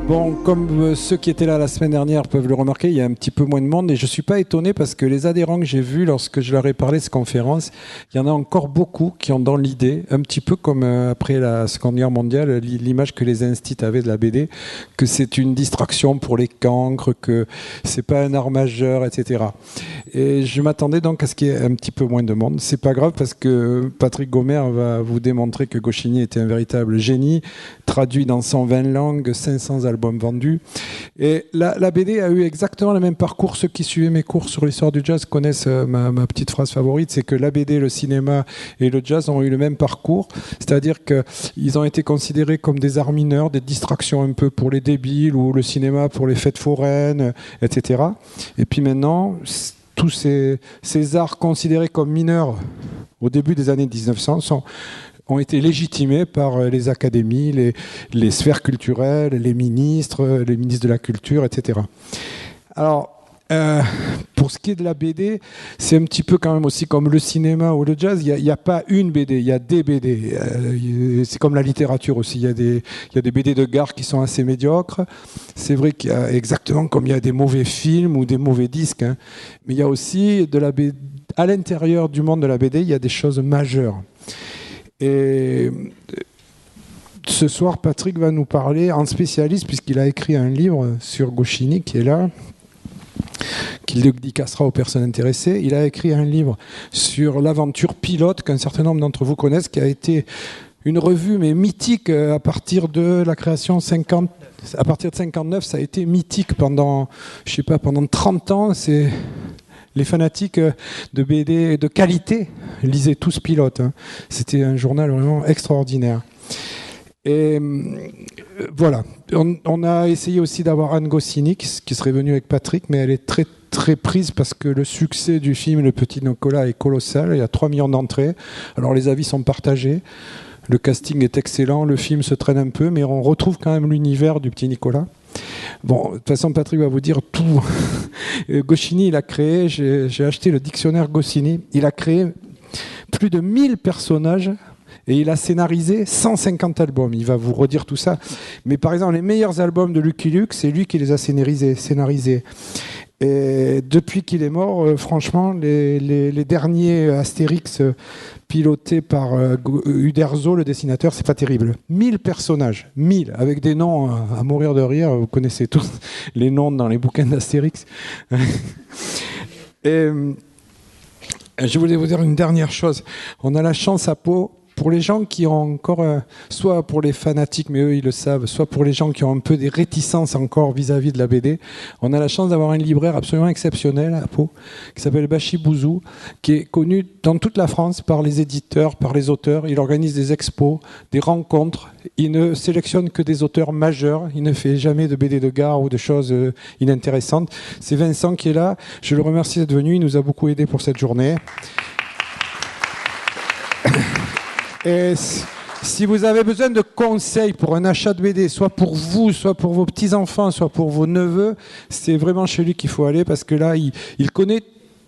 Bon, comme ceux qui étaient là la semaine dernière peuvent le remarquer, il y a un petit peu moins de monde et je ne suis pas étonné parce que les adhérents que j'ai vus lorsque je leur ai parlé de cette conférence, il y en a encore beaucoup qui ont dans l'idée, un petit peu comme après la Seconde Guerre mondiale, l'image que les instituts avaient de la BD, que c'est une distraction pour les cancres, que c'est pas un art majeur, etc. Et je m'attendais donc à ce qu'il y ait un petit peu moins de monde. C'est pas grave parce que Patrick Gomère va vous démontrer que Goscinny était un véritable génie, traduit dans 120 langues, 500 albums vendus. Et la BD a eu exactement le même parcours. Ceux qui suivaient mes cours sur l'histoire du jazz connaissent ma petite phrase favorite, c'est que la BD, le cinéma et le jazz ont eu le même parcours. C'est-à-dire qu'ils ont été considérés comme des arts mineurs, des distractions un peu pour les débiles, ou le cinéma pour les fêtes foraines, etc. Et puis maintenant, tous ces arts considérés comme mineurs au début des années 1900 ont été légitimés par les académies, les sphères culturelles, les ministres de la culture, etc. Alors, pour ce qui est de la BD, c'est un petit peu quand même aussi comme le cinéma ou le jazz. Il n'y a pas une BD, il y a des BD. C'est comme la littérature aussi. Il y a des BD de gare qui sont assez médiocres. C'est vrai qu'il y a exactement comme il y a des mauvais films ou des mauvais disques. Hein. Mais il y a aussi de la BD. À l'intérieur du monde de la BD, il y a des choses majeures. Et ce soir, Patrick va nous parler en spécialiste, puisqu'il a écrit un livre sur Goscinny, qui est là, qu'il dédicacera aux personnes intéressées. Il a écrit un livre sur l'aventure pilote, qu'un certain nombre d'entre vous connaissent, qui a été une revue, mais mythique à partir de la création 50. À partir de 59, ça a été mythique pendant 30 ans. Les fanatiques de BD de qualité lisaient tous Pilote. Hein. C'était un journal vraiment extraordinaire. Et voilà. On a essayé aussi d'avoir Anne Goscinny, qui serait venue avec Patrick, mais elle est très très prise parce que le succès du film Le Petit Nicolas est colossal. Il y a 3 millions d'entrées. Alors les avis sont partagés. Le casting est excellent, le film se traîne un peu, mais on retrouve quand même l'univers du Petit Nicolas. Bon, de toute façon, Patrick va vous dire tout. Goscinny, il a créé, j'ai acheté le dictionnaire Goscinny, il a créé plus de 1000 personnages et il a scénarisé 150 albums. Il va vous redire tout ça. Mais par exemple, les meilleurs albums de Lucky Luke, c'est lui qui les a scénarisés. Et depuis qu'il est mort, franchement, les derniers Astérix pilotés par Uderzo, le dessinateur, c'est pas terrible. 1000 personnages, 1000, avec des noms à mourir de rire. Vous connaissez tous les noms dans les bouquins d'Astérix. Et je voulais vous dire une dernière chose. On a la chance à Pau, pour les gens qui ont encore, soit pour les fanatiques, mais eux ils le savent, soit pour les gens qui ont un peu des réticences encore vis-à-vis de la BD, on a la chance d'avoir un libraire absolument exceptionnel à Pau, qui s'appelle Bachi Bouzou, qui est connu dans toute la France par les éditeurs, par les auteurs. Il organise des expos, des rencontres. Il ne sélectionne que des auteurs majeurs. Il ne fait jamais de BD de gare ou de choses inintéressantes. C'est Vincent qui est là. Je le remercie d'être venu. Il nous a beaucoup aidé pour cette journée. Et si vous avez besoin de conseils pour un achat de BD, soit pour vous, soit pour vos petits-enfants, soit pour vos neveux, c'est vraiment chez lui qu'il faut aller parce que là, il connaît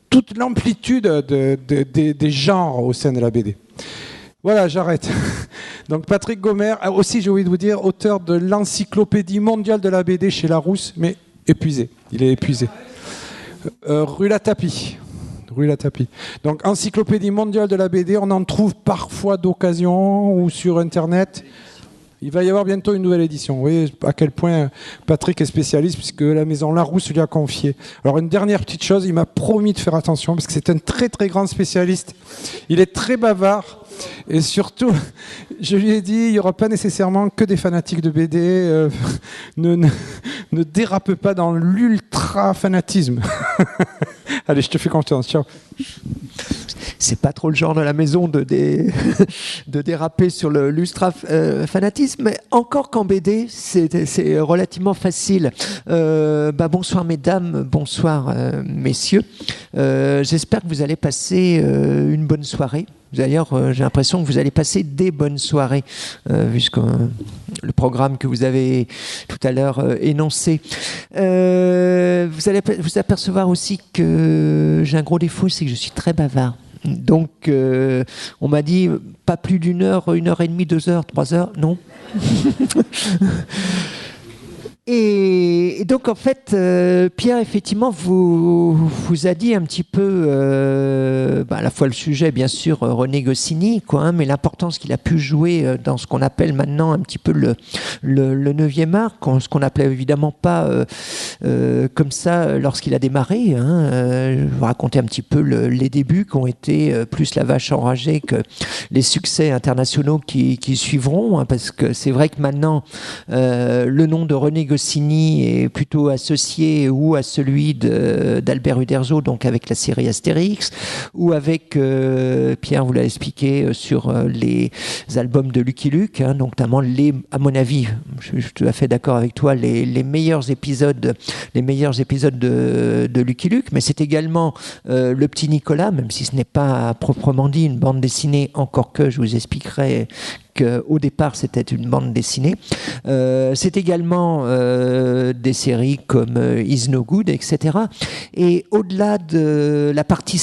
toute l'amplitude des genres au sein de la BD. Voilà, j'arrête. Donc Patrick Gomère, aussi j'ai oublié de vous dire, auteur de l'encyclopédie mondiale de la BD chez Larousse, mais épuisé. Il est épuisé. Rue La Tapie. Donc, encyclopédie mondiale de la BD, on en trouve parfois d'occasion ou sur Internet. Il va y avoir bientôt une nouvelle édition. Vous voyez à quel point Patrick est spécialiste, puisque la maison Larousse lui a confié. Alors, une dernière petite chose, il m'a promis de faire attention, parce que c'est un très très grand spécialiste. Il est très bavard. Et surtout, je lui ai dit, il n'y aura pas nécessairement que des fanatiques de BD. Ne dérape pas dans l'ultra-fanatisme. Allez, je te fais confiance. Ciao. C'est pas trop le genre de la maison de déraper sur l'ultra-fanatisme, mais encore qu'en BD, c'est relativement facile. Bonsoir mesdames, bonsoir messieurs. J'espère que vous allez passer une bonne soirée. D'ailleurs, j'ai l'impression que vous allez passer des bonnes soirées, vu le programme que vous avez tout à l'heure énoncé. Vous allez vous apercevoir aussi que j'ai un gros défaut, c'est que je suis très bavard. Donc, on m'a dit pas plus d'1 heure, 1 heure et demie, 2 heures, 3 heures, non. Et donc en fait, Pierre, effectivement, vous a dit un petit peu, à la fois le sujet, bien sûr, René Goscinny, quoi, hein, mais l'importance qu'il a pu jouer dans ce qu'on appelle maintenant un petit peu le 9e art, ce qu'on n'appelait évidemment pas comme ça lorsqu'il a démarré. Hein, je vous raconter un petit peu les débuts qui ont été plus la vache enragée que les succès internationaux qui suivront, hein, parce que c'est vrai que maintenant le nom de René Goscinny est plutôt associé ou à celui d'Albert Uderzo, donc avec la série Astérix, ou avec Pierre, vous l'avez expliqué, sur les albums de Lucky Luke, hein, donc notamment à mon avis, je suis tout à fait d'accord avec toi, les meilleurs épisodes de Lucky Luke, mais c'est également Le Petit Nicolas, même si ce n'est pas à proprement dit une bande dessinée, encore que je vous expliquerai qu'au départ c'était une bande dessinée. C'est également des séries comme Is No Good, etc. Et au-delà de la partie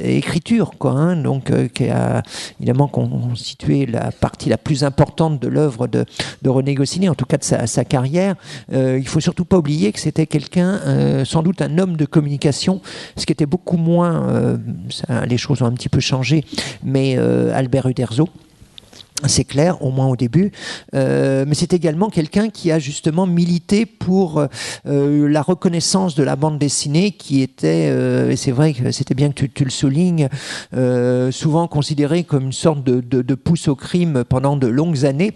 écriture, quoi, hein, donc qui a évidemment constitué la partie la plus importante de l'œuvre de René Goscinny, en tout cas de sa carrière, il faut surtout pas oublier que c'était quelqu'un, sans doute un homme de communication, ce qui était beaucoup moins, les choses ont un petit peu changé, mais Albert Uderzo. C'est clair, au moins au début, mais c'est également quelqu'un qui a justement milité pour la reconnaissance de la bande dessinée qui était, et c'est vrai que c'était bien que tu le soulignes, souvent considérée comme une sorte de pouce au crime pendant de longues années.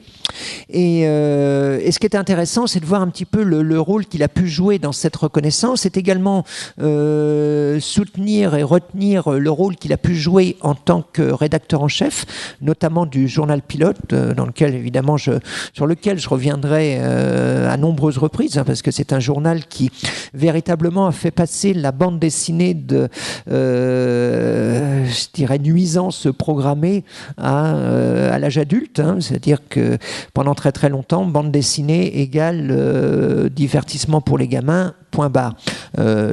Et ce qui est intéressant, c'est de voir un petit peu le rôle qu'il a pu jouer dans cette reconnaissance. C'est également soutenir et retenir le rôle qu'il a pu jouer en tant que rédacteur en chef, notamment du journal Pilote, dans lequel évidemment sur lequel je reviendrai à nombreuses reprises, hein, parce que c'est un journal qui véritablement a fait passer la bande dessinée de je dirais nuisance programmée à l'âge adulte, hein, c'est-à-dire que pendant très très longtemps, bande dessinée égale divertissement pour les gamins, point barre.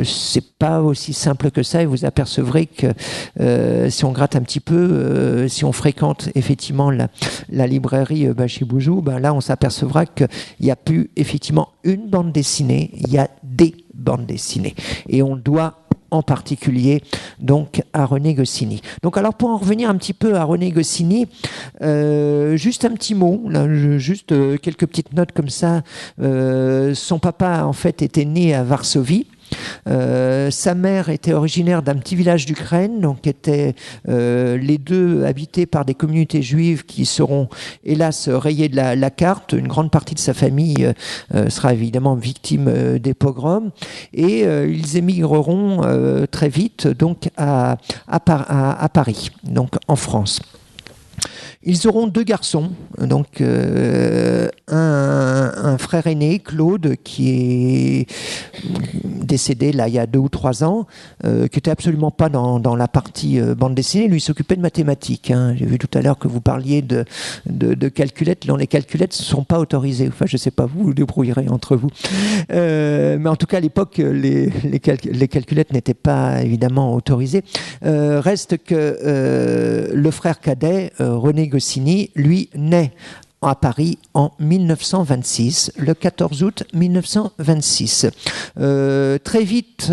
C'est pas aussi simple que ça, et vous apercevrez que si on gratte un petit peu, si on fréquente effectivement la librairie Bachibouzou, là on s'apercevra qu'il n'y a plus effectivement une bande dessinée, il y a des bandes dessinées, et on doit en particulier donc à René Goscinny. Donc alors pour en revenir un petit peu à René Goscinny, juste un petit mot, là, juste quelques petites notes comme ça. Son papa en fait était né à Varsovie. Sa mère était originaire d'un petit village d'Ukraine, donc étaient les deux habités par des communautés juives qui seront hélas rayées de la carte. Une grande partie de sa famille sera évidemment victime des pogroms, et ils émigreront très vite donc à Paris, donc en France. Ils auront deux garçons, donc un frère aîné, Claude, qui est décédé là il y a 2 ou 3 ans, qui n'était absolument pas dans la partie bande dessinée. Lui s'occupait de mathématiques, hein. J'ai vu tout à l'heure que vous parliez de calculettes. Les calculettes ne sont pas autorisées. Enfin, je ne sais pas, vous vous débrouillerez entre vous. Mais en tout cas, à l'époque, les calculettes n'étaient pas évidemment autorisées. Reste que le frère cadet, René Goscinny, lui, naît à Paris en 1926, le 14 août 1926. Très vite,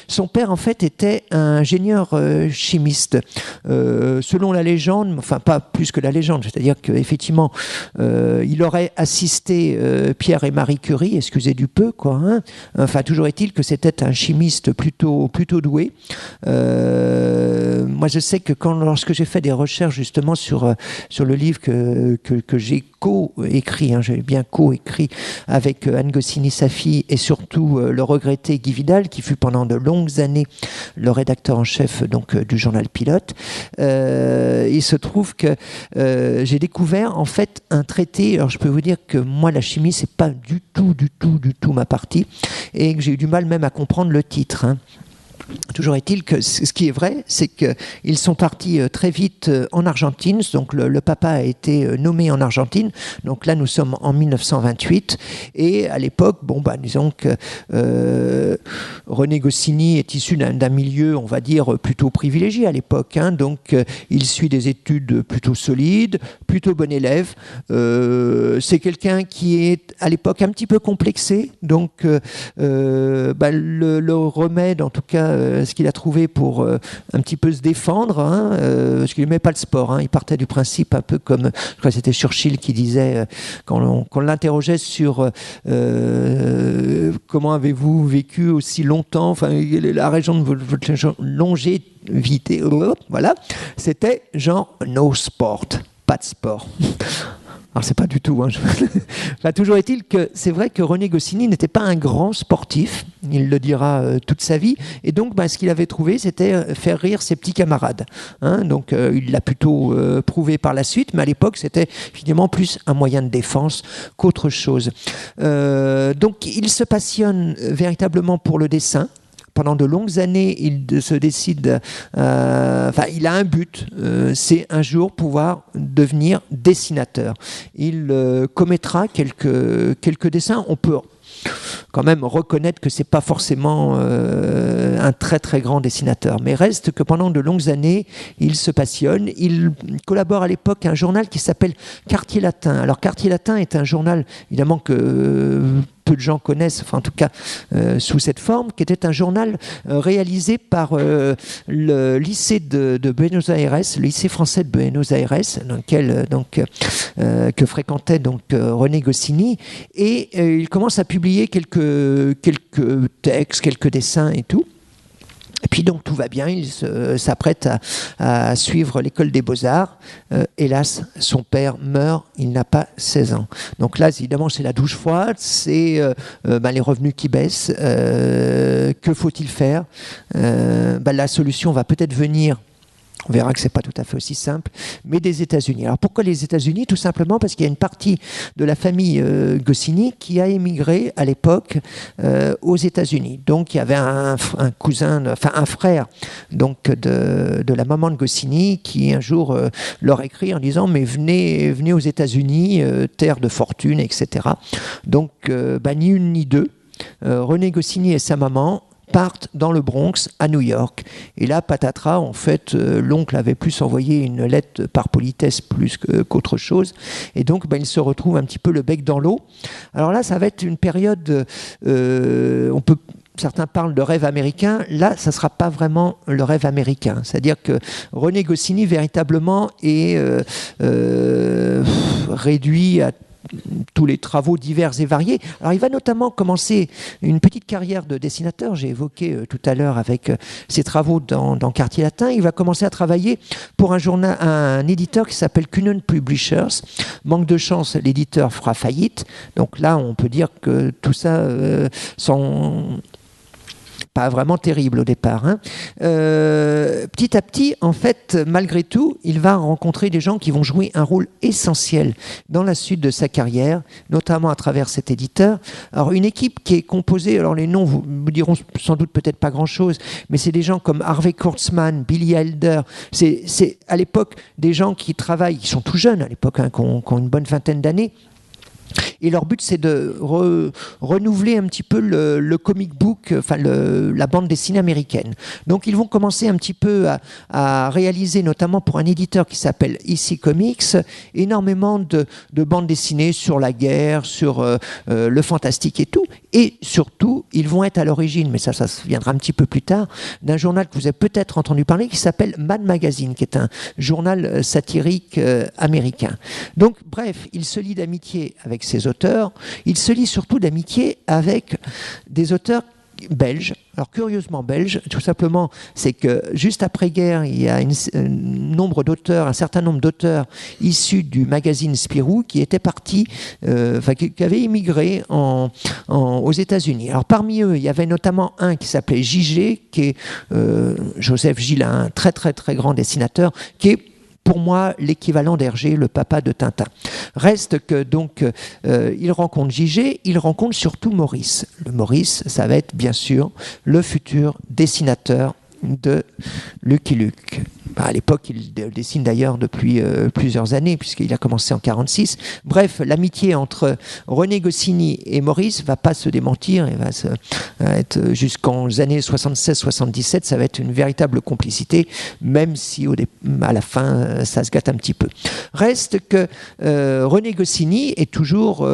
son père en fait était un ingénieur chimiste. Selon la légende, enfin pas plus que la légende, c'est-à-dire qu'effectivement, il aurait assisté Pierre et Marie Curie, excusez du peu, quoi. Hein. Enfin, toujours est-il que c'était un chimiste plutôt doué. Moi, je sais que lorsque j'ai fait des recherches justement sur le livre que j'ai co-écrit, hein, j'ai bien co-écrit avec Anne Goscinny, sa fille, et surtout le regretté Guy Vidal, qui fut pendant de longues années le rédacteur en chef donc, du journal Pilote. Il se trouve que j'ai découvert en fait un traité. Alors je peux vous dire que moi la chimie c'est pas du tout ma partie, et que j'ai eu du mal même à comprendre le titre. Hein. Toujours est-il que ce qui est vrai, c'est qu'ils sont partis très vite en Argentine. Donc le papa a été nommé en Argentine. Donc là, nous sommes en 1928. Et à l'époque, disons que René Goscinny est issu d'un milieu, on va dire, plutôt privilégié à l'époque. Donc, il suit des études plutôt solides, plutôt bon élève. C'est quelqu'un qui est, à l'époque, un petit peu complexé. Donc, le remède, en tout cas, ce qu'il a trouvé pour un petit peu se défendre, parce qu'il n'aimait pas le sport. Il partait du principe un peu comme, je crois que c'était Churchill qui disait, quand on l'interrogeait sur comment avez-vous vécu aussi longtemps, enfin, la raison de votre longévité, voilà, c'était genre no sport, pas de sport. Alors c'est pas du tout. Enfin, toujours est-il que c'est vrai que René Goscinny n'était pas un grand sportif, il le dira toute sa vie, et donc ce qu'il avait trouvé, c'était faire rire ses petits camarades. Donc il l'a plutôt prouvé par la suite, mais à l'époque c'était finalement plus un moyen de défense qu'autre chose. Donc il se passionne véritablement pour le dessin. Pendant de longues années, il se décide, il a un but, c'est un jour pouvoir devenir dessinateur. Il commettra quelques dessins. On peut quand même reconnaître que c'est pas forcément un très très grand dessinateur, mais reste que pendant de longues années, il se passionne. Il collabore à l'époque à un journal qui s'appelle Quartier Latin. Alors Quartier Latin est un journal évidemment que peu de gens connaissent, enfin en tout cas sous cette forme, qui était un journal réalisé par le lycée de Buenos Aires, le lycée français de Buenos Aires, dans lequel que fréquentait René Goscinny, et il commence à publier quelques textes, quelques dessins et tout. Et puis donc tout va bien, il s'apprête à suivre l'école des Beaux-Arts. Hélas, son père meurt, il n'a pas 16 ans. Donc là, évidemment, c'est la douche froide, c'est les revenus qui baissent. Que faut-il faire? La solution va peut-être venir. On verra que ce n'est pas tout à fait aussi simple, mais des États-Unis. Alors pourquoi les États-Unis? Tout simplement parce qu'il y a une partie de la famille Goscinny qui a émigré à l'époque aux États-Unis. Donc il y avait un frère de la maman de Goscinny qui un jour leur écrit en disant mais venez aux États-Unis, terre de fortune, etc. Donc ni une ni deux. René Goscinny et sa maman partent dans le Bronx, à New York. Et là, patatras, en fait, l'oncle avait plus envoyé une lettre par politesse plus qu'autre chose. Et donc, il se retrouve un petit peu le bec dans l'eau. Alors là, ça va être une période... Certains parlent de rêve américain. Là, ça ne sera pas vraiment le rêve américain. C'est-à-dire que René Goscinny, véritablement, est réduit à tous les travaux divers et variés. Alors il va notamment commencer une petite carrière de dessinateur, j'ai évoqué tout à l'heure avec ses travaux dans Quartier Latin. Il va commencer à travailler pour un éditeur qui s'appelle Cunon Publishers. Manque de chance, l'éditeur fera faillite. Donc là, on peut dire que tout ça pas vraiment terrible au départ. Petit à petit, en fait, malgré tout, il va rencontrer des gens qui vont jouer un rôle essentiel dans la suite de sa carrière, notamment à travers cet éditeur. Alors, une équipe qui est composée, alors les noms vous diront sans doute peut-être pas grand-chose, mais c'est des gens comme Harvey Kurtzman, Billy Wilder. C'est à l'époque des gens qui travaillent, qui sont tout jeunes à l'époque, qui ont une bonne vingtaine d'années. Et leur but, c'est de renouveler un petit peu le comic book, la bande dessinée américaine. Donc, ils vont commencer un petit peu à réaliser, notamment pour un éditeur qui s'appelle EC Comics, énormément de bandes dessinées sur la guerre, sur le fantastique et tout. Et surtout, ils vont être à l'origine, mais ça viendra un petit peu plus tard, d'un journal que vous avez peut-être entendu parler, qui s'appelle Mad Magazine, qui est un journal satirique américain. Donc, bref, il se lie d'amitié avec ses auteurs. Il se lie surtout d'amitié avec des auteurs belges. Alors curieusement belges, tout simplement, c'est que juste après-guerre, il y a un certain nombre d'auteurs issus du magazine Spirou qui étaient partis, qui avaient immigré aux États-Unis. Alors parmi eux, il y avait notamment un qui s'appelait JG, qui est Joseph Gillin, un très très très grand dessinateur, qui est pour moi l'équivalent d'Hergé, le papa de Tintin. Reste que donc il rencontre JG, il rencontre surtout Maurice. Le Maurice, ça va être bien sûr le futur dessinateur de Lucky Luke. À l'époque, il dessine d'ailleurs depuis plusieurs années, puisqu'il a commencé en 1946. Bref, l'amitié entre René Goscinny et Maurice va pas se démentir, et va être jusqu'en années 76-77, ça va être une véritable complicité, même si à la fin, ça se gâte un petit peu. Reste que René Goscinny est toujours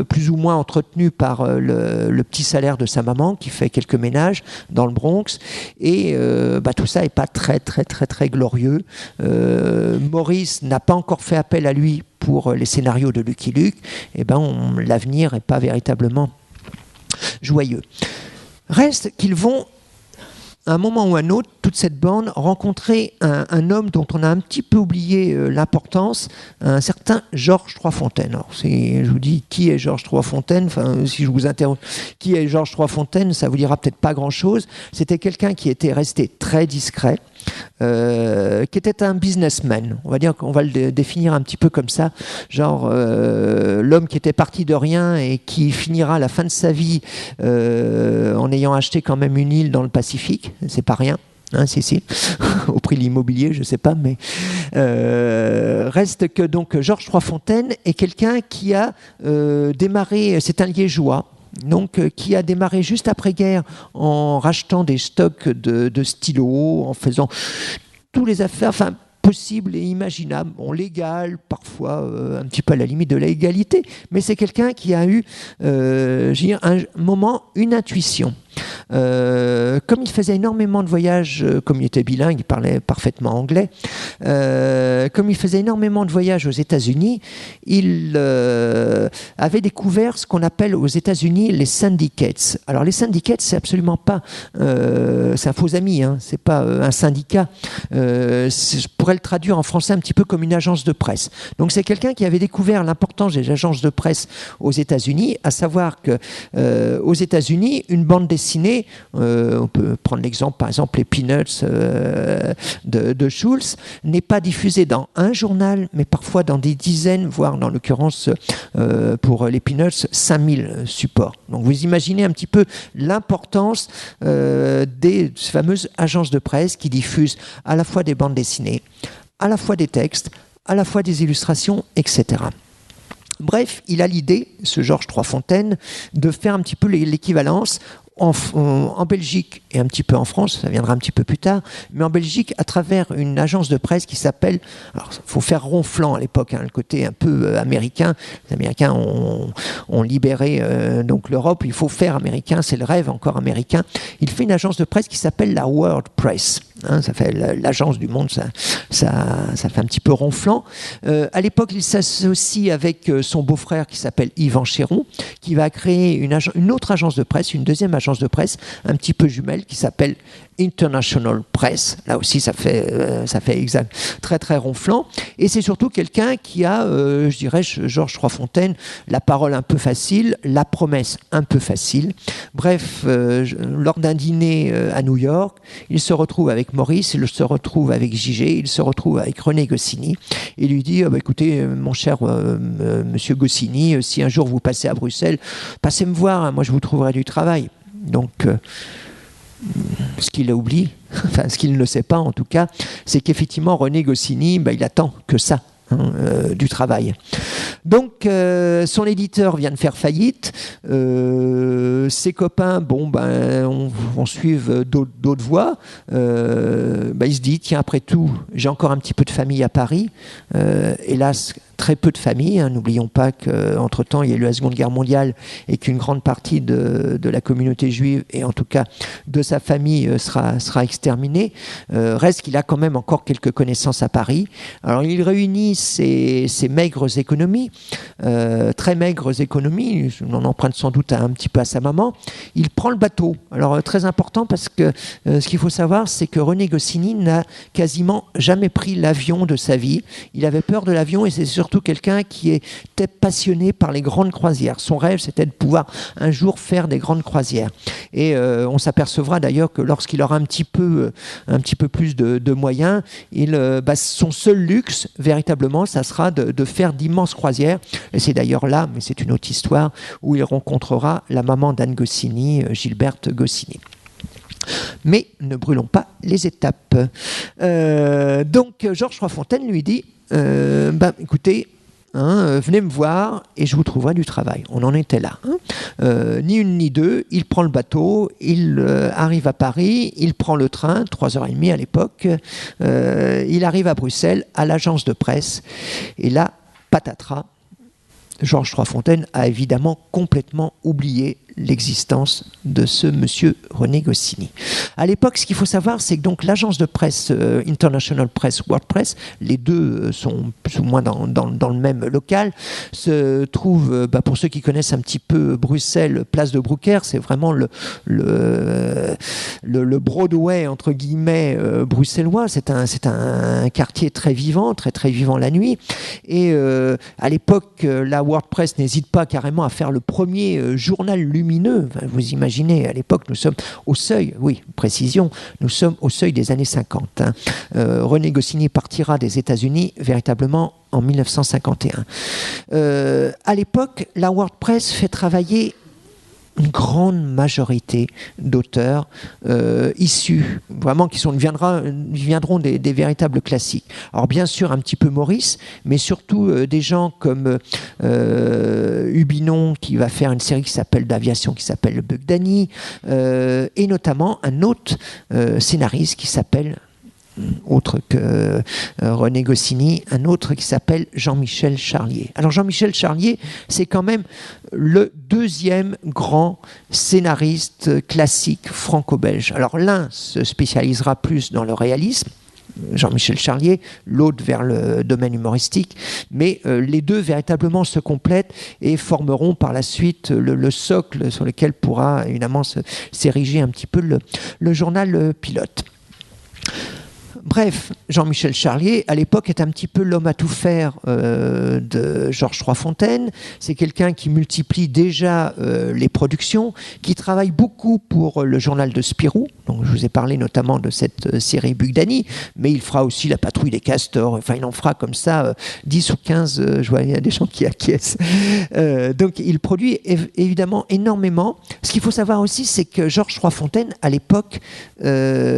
plus ou moins entretenu par le petit salaire de sa maman, qui fait quelques ménages dans le Bronx, et tout ça n'est pas très glorieux. Maurice n'a pas encore fait appel à lui pour les scénarios de Lucky Luke. L'avenir n'est pas véritablement joyeux. Reste qu'ils vont, à un moment ou à un autre, toute cette bande, rencontrer un homme dont on a un petit peu oublié l'importance, un certain Georges Troisfontaine. Alors, je vous dis qui est Georges Troisfontaine, si je vous interroge qui est Georges Troisfontaine, ça vous dira peut-être pas grand-chose. C'était quelqu'un qui était resté très discret, qui était un businessman, on va dire qu'on va le définir un petit peu comme ça, genre l'homme qui était parti de rien et qui finira la fin de sa vie en ayant acheté quand même une île dans le Pacifique, c'est pas rien. Si. Au prix de l'immobilier, je ne sais pas, mais reste que donc Georges Troisfontaine est quelqu'un qui a démarré, c'est un liégeois, donc qui a démarré juste après-guerre en rachetant des stocks de stylos, en faisant tous les affaires, possibles et imaginables, légales, parfois un petit peu à la limite de la légalité, mais c'est quelqu'un qui a eu, un moment, une intuition. Comme il faisait énormément de voyages, comme il était bilingue, il parlait parfaitement anglais, comme il faisait énormément de voyages aux États-Unis, il avait découvert ce qu'on appelle aux États-Unis les syndicates. Alors les syndicates, c'est absolument pas, c'est un faux ami, c'est pas un syndicat. Je pourrais le traduire en français un petit peu comme une agence de presse. Donc c'est quelqu'un qui avait découvert l'importance des agences de presse aux États-Unis, à savoir que aux États-Unis, une bande dessinée, on peut prendre l'exemple, par exemple, les Peanuts de Schulz, n'est pas diffusée dans un journal, mais parfois dans des dizaines, voire dans l'occurrence pour les Peanuts, 5000 supports. Donc vous imaginez un petit peu l'importance des fameuses agences de presse qui diffusent à la fois des bandes dessinées, à la fois des textes, à la fois des illustrations, etc. Bref, il a l'idée, ce Georges Troisfontaine, de faire un petit peu l'équivalence en Belgique et un petit peu en France, ça viendra un petit peu plus tard, mais en Belgique à travers une agence de presse qui s'appelle, alors il faut faire ronflant à l'époque, le côté un peu américain, les Américains ont libéré donc l'Europe, il faut faire américain, c'est le rêve encore américain, il fait une agence de presse qui s'appelle la World Press, ça fait l'agence du monde, ça fait un petit peu ronflant. À l'époque, il s'associe avec son beau-frère qui s'appelle Yvan Chéron, qui va créer une autre agence de presse, une deuxième agence de presse, un petit peu jumelle, qui s'appelle International Press. Là aussi, ça fait très très ronflant. Et c'est surtout quelqu'un qui a, je dirais, Georges Troisfontaine, la parole un peu facile, la promesse un peu facile. Bref, lors d'un dîner à New York, il se retrouve avec Maurice, il se retrouve avec Gigé, il se retrouve avec René Goscinny. Il lui dit, écoutez, mon cher monsieur Goscinny, si un jour vous passez à Bruxelles, passez me voir, moi je vous trouverai du travail. Donc, ce qu'il oublie, enfin ce qu'il ne sait pas en tout cas, c'est qu'effectivement René Goscinny, il attend que ça. Du travail. Donc son éditeur vient de faire faillite, ses copains on suive d'autres voies, il se dit tiens, après tout j'ai encore un petit peu de famille à Paris, hélas très peu de famille, n'oublions pas qu'entre temps il y a eu la Seconde Guerre mondiale et qu'une grande partie de la communauté juive et en tout cas de sa famille sera exterminée. Reste qu'il a quand même encore quelques connaissances à Paris. Alors il réunit ses maigres économies, très maigres économies, on emprunte sans doute un petit peu à sa maman. Il prend le bateau. Alors très important parce que ce qu'il faut savoir, c'est que René Goscinny n'a quasiment jamais pris l'avion de sa vie. Il avait peur de l'avion et c'est surtout quelqu'un qui était passionné par les grandes croisières. Son rêve, c'était de pouvoir un jour faire des grandes croisières. Et on s'apercevra d'ailleurs que lorsqu'il aura un petit peu plus de moyens, son seul luxe, véritablement, ça sera de faire d'immenses croisières. Et c'est d'ailleurs là, mais c'est une autre histoire, où il rencontrera la maman d'Anne Goscinny, Gilberte Goscinny. Mais ne brûlons pas les étapes. Donc Georges Froidfontaine lui dit écoutez, venez me voir et je vous trouverai du travail. On en était là. Ni une ni deux, il prend le bateau, il arrive à Paris, il prend le train, 3h30 à l'époque, il arrive à Bruxelles, à l'agence de presse, et là, patatras, Georges Froidfontaine a évidemment complètement oublié l'existence de ce monsieur René Goscinny. À l'époque, ce qu'il faut savoir, c'est que donc l'agence de presse International Press, World Press, les deux sont plus ou moins dans le même local, se trouve, pour ceux qui connaissent un petit peu Bruxelles, place de Brouckère, c'est vraiment le Broadway entre guillemets bruxellois. C'est un quartier très vivant, très vivant la nuit. Et à l'époque, la World Press n'hésite pas carrément à faire le premier journal lumineux. Vous imaginez, à l'époque, nous sommes au seuil, oui, précision, nous sommes au seuil des années 50. René Goscinny partira des États-Unis véritablement en 1951. À l'époque, la World Press fait travailler une grande majorité d'auteurs issus, vraiment, qui viendront des véritables classiques. Alors bien sûr, un petit peu Maurice, mais surtout des gens comme Hubinon, qui va faire une série qui s'appelle d'aviation, qui s'appelle Le Bug Danny, et notamment un autre scénariste qui s'appelle, autre que René Goscinny, un autre qui s'appelle Jean-Michel Charlier. Alors Jean-Michel Charlier, c'est quand même le deuxième grand scénariste classique franco-belge. Alors l'un se spécialisera plus dans le réalisme, Jean-Michel Charlier, l'autre vers le domaine humoristique, mais les deux véritablement se complètent et formeront par la suite le socle sur lequel pourra évidemment s'ériger un petit peu le journal pilote. Bref, Jean-Michel Charlier, à l'époque, est un petit peu l'homme à tout faire de Georges Froidfontaine. C'est quelqu'un qui multiplie déjà les productions, qui travaille beaucoup pour le journal de Spirou. Donc, je vous ai parlé notamment de cette série Bug Danny, mais il fera aussi La Patrouille des Castors. Enfin, il en fera comme ça 10 ou 15. Je vois, il y a des gens qui acquiescent. Donc, il produit évidemment énormément. Ce qu'il faut savoir aussi, c'est que Georges Froidfontaine, à l'époque,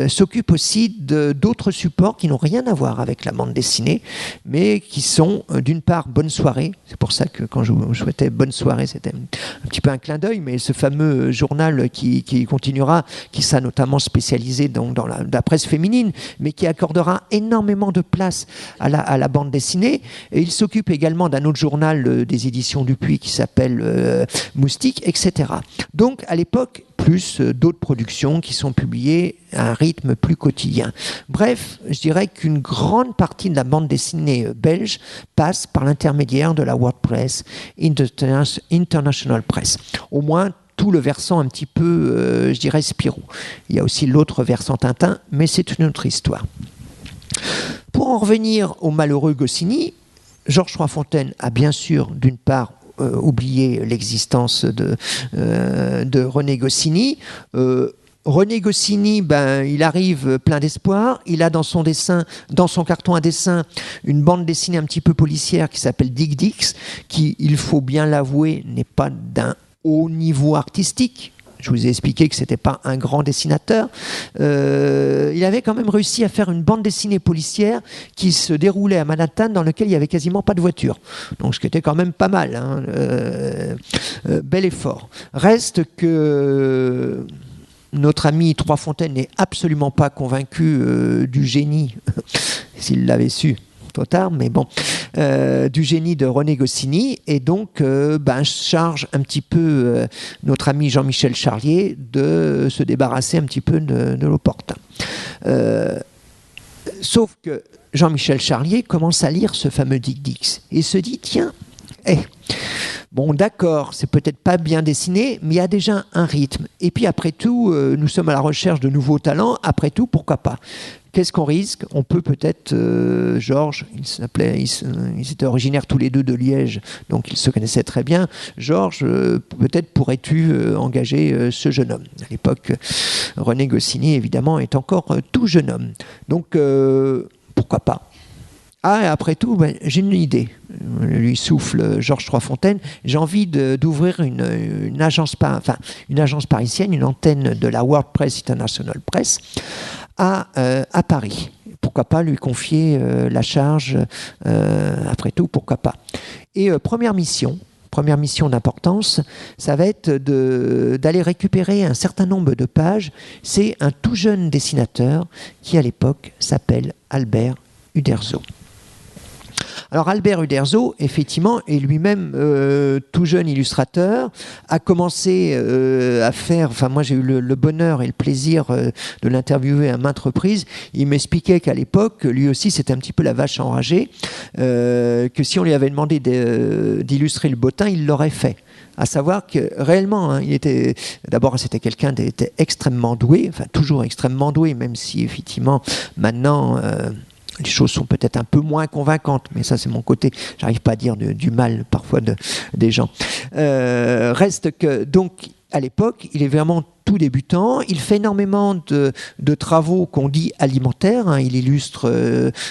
s'occupe aussi d'autres supports qui n'ont rien à voir avec la bande dessinée, mais qui sont d'une part Bonne Soirée. C'est pour ça que quand je souhaitais Bonne Soirée, c'était un petit peu un clin d'œil, mais ce fameux journal qui continuera, qui sera notamment spécialisé dans la presse féminine, mais qui accordera énormément de place à la bande dessinée. Et il s'occupe également d'un autre journal des éditions Dupuis qui s'appelle Moustique, etc. Donc à l'époque, plus d'autres productions qui sont publiées à un rythme plus quotidien. Bref, je dirais qu'une grande partie de la bande dessinée belge passe par l'intermédiaire de la World Press, International Press. Au moins, tout le versant un petit peu, je dirais, Spirou. Il y a aussi l'autre versant Tintin, mais c'est une autre histoire. Pour en revenir au malheureux Goscinny, Georges Froidfontaine a bien sûr, d'une part, oublié l'existence de René Goscinny. René Goscinny, il arrive plein d'espoir. Il a dans son carton à dessin, une bande dessinée un petit peu policière qui s'appelle Dick Dix, qui, il faut bien l'avouer, n'est pas d'un haut niveau artistique. Je vous ai expliqué que ce n'était pas un grand dessinateur. Il avait quand même réussi à faire une bande dessinée policière qui se déroulait à Manhattan, dans laquelle il n'y avait quasiment pas de voiture. Donc ce qui était quand même pas mal. Hein. Bel effort. Reste que notre ami Froidfontaine n'est absolument pas convaincu du génie, s'il l'avait su. Trop tard, mais bon, du génie de René Goscinny, et donc charge un petit peu notre ami Jean-Michel Charlier de se débarrasser un petit peu de l'opportun. Sauf que Jean-Michel Charlier commence à lire ce fameux Dick Dix et se dit, tiens, bon, d'accord, c'est peut-être pas bien dessiné, mais il y a déjà un rythme. Et puis après tout, nous sommes à la recherche de nouveaux talents. Après tout, pourquoi pas? Qu'est-ce qu'on risque? On peut peut-être, Georges, ils étaient originaires tous les deux de Liège, donc ils se connaissaient très bien. Georges, peut-être pourrais-tu engager ce jeune homme? À l'époque, René Goscinny, évidemment, est encore tout jeune homme. Donc, pourquoi pas? Ah, et après tout, j'ai une idée. Lui souffle Georges Troisfontaine. J'ai envie d'ouvrir une agence parisienne, une antenne de la World Press International Press à Paris. Pourquoi pas lui confier la charge, après tout, pourquoi pas. Et première mission d'importance, ça va être d'aller récupérer un certain nombre de pages. C'est un tout jeune dessinateur qui, à l'époque, s'appelle Albert Uderzo. Alors Albert Uderzo, effectivement, est lui-même tout jeune illustrateur, a commencé à faire, enfin moi j'ai eu le bonheur et le plaisir de l'interviewer à maintes reprises. Il m'expliquait qu'à l'époque, lui aussi c'était un petit peu la vache enragée, que si on lui avait demandé d'illustrer le bottin, il l'aurait fait. À savoir que réellement, hein, c'était quelqu'un d'était extrêmement doué, enfin toujours extrêmement doué, même si effectivement maintenant les choses sont peut-être un peu moins convaincantes, mais ça c'est mon côté, j'arrive pas à dire du mal parfois des gens. Reste que donc à l'époque, il est vraiment tout débutant. Il fait énormément de travaux qu'on dit alimentaires. Hein. Il illustre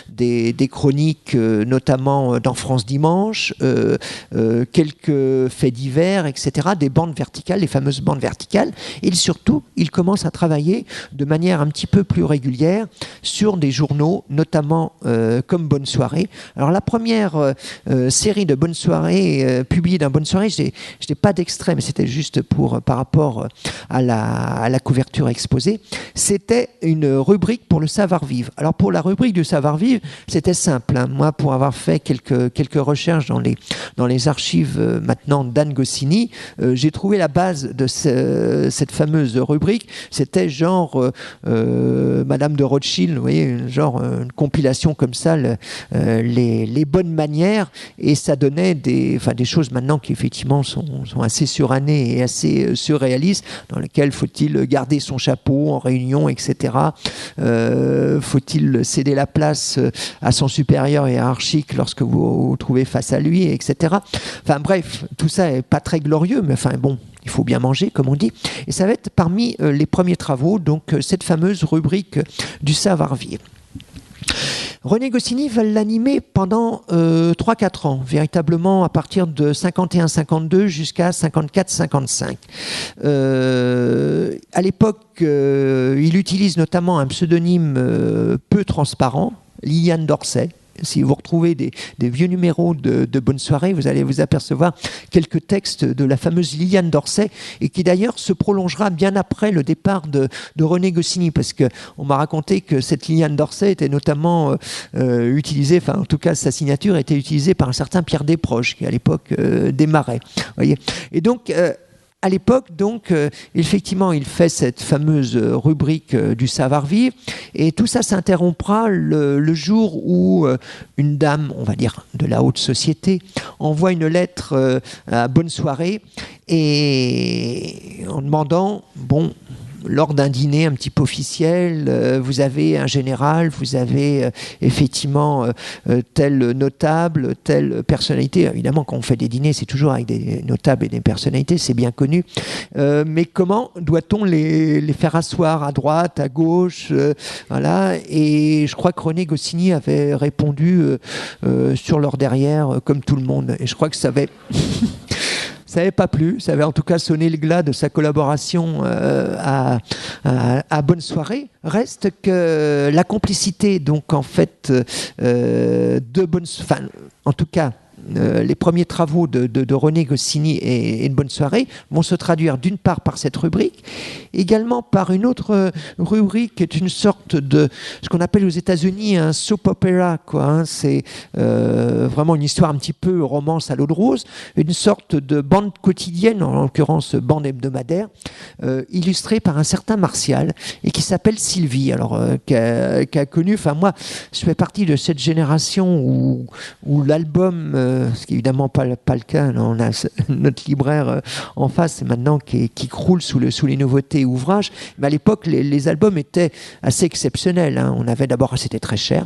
des chroniques, notamment dans France Dimanche, quelques faits divers, etc. Des bandes verticales, les fameuses bandes verticales. Et surtout, il commence à travailler de manière un petit peu plus régulière sur des journaux, notamment comme Bonne Soirée. Alors la première série de Bonne Soirée publiée dans Bonne Soirée, je n'ai pas d'extrait, mais c'était juste par rapport à la couverture exposée, c'était une rubrique pour le savoir-vivre. Alors pour la rubrique du savoir-vivre, c'était simple. Hein. Moi, pour avoir fait quelques recherches dans les archives maintenant d'Anne Goscinny, j'ai trouvé la base de cette fameuse rubrique. C'était genre Madame de Rothschild, vous voyez, genre une compilation comme ça, les bonnes manières, et ça donnait des choses maintenant qui effectivement sont assez surannées et assez surréalistes, dans lesquelles faut-il garder son chapeau en réunion, etc. Faut-il céder la place à son supérieur hiérarchique lorsque vous vous trouvez face à lui, etc. Enfin bref, tout ça n'est pas très glorieux, mais enfin bon, il faut bien manger, comme on dit. Et ça va être parmi les premiers travaux, donc cette fameuse rubrique du savoir-vivre. René Goscinny va l'animer pendant 3-4 ans, véritablement à partir de 51-52 jusqu'à 54-55. À l'époque, il utilise notamment un pseudonyme peu transparent, Liliane Dorset. Si vous retrouvez des vieux numéros de Bonne Soirée, vous allez vous apercevoir quelques textes de la fameuse Liliane Dorset, et qui d'ailleurs se prolongera bien après le départ de René Goscinny, parce qu'on m'a raconté que cette Liliane Dorset était notamment utilisée, enfin en tout cas sa signature était utilisée par un certain Pierre Desproges, qui à l'époque démarrait. Voyez. Et donc à l'époque, donc, effectivement, il fait cette fameuse rubrique du savoir-vivre, et tout ça s'interrompra le jour où une dame, on va dire de la haute société, envoie une lettre à Bonne Soirée, et en demandant, bon, lors d'un dîner un petit peu officiel, vous avez un général, vous avez effectivement tel notable, telle personnalité. Évidemment, quand on fait des dîners, c'est toujours avec des notables et des personnalités, c'est bien connu. Mais comment doit-on les faire asseoir à droite, à gauche, voilà. Et je crois que René Goscinny avait répondu sur leur derrière, comme tout le monde. Et je crois que ça avait... Ça n'avait pas plu, ça avait en tout cas sonné le glas de sa collaboration à Bonne Soirée. Reste que la complicité, donc en fait, de Bonne Soirée, enfin, en tout cas, les premiers travaux de René Goscinny et de Bonne Soirée vont se traduire d'une part par cette rubrique, également par une autre rubrique qui est une sorte de ce qu'on appelle aux États-Unis un soap opera, quoi. Hein. C'est vraiment une histoire un petit peu romance à l'eau de rose, une sorte de bande quotidienne, en l'occurrence bande hebdomadaire, illustrée par un certain Martial et qui s'appelle Sylvie. Alors qui a connu, enfin moi, je fais partie de cette génération où l'album ce qui n'est évidemment pas le cas. Là, on a notre libraire en face maintenant qui croule sous les nouveautés ouvrages. Mais à l'époque, les albums étaient assez exceptionnels. Hein. On avait d'abord, c'était très cher.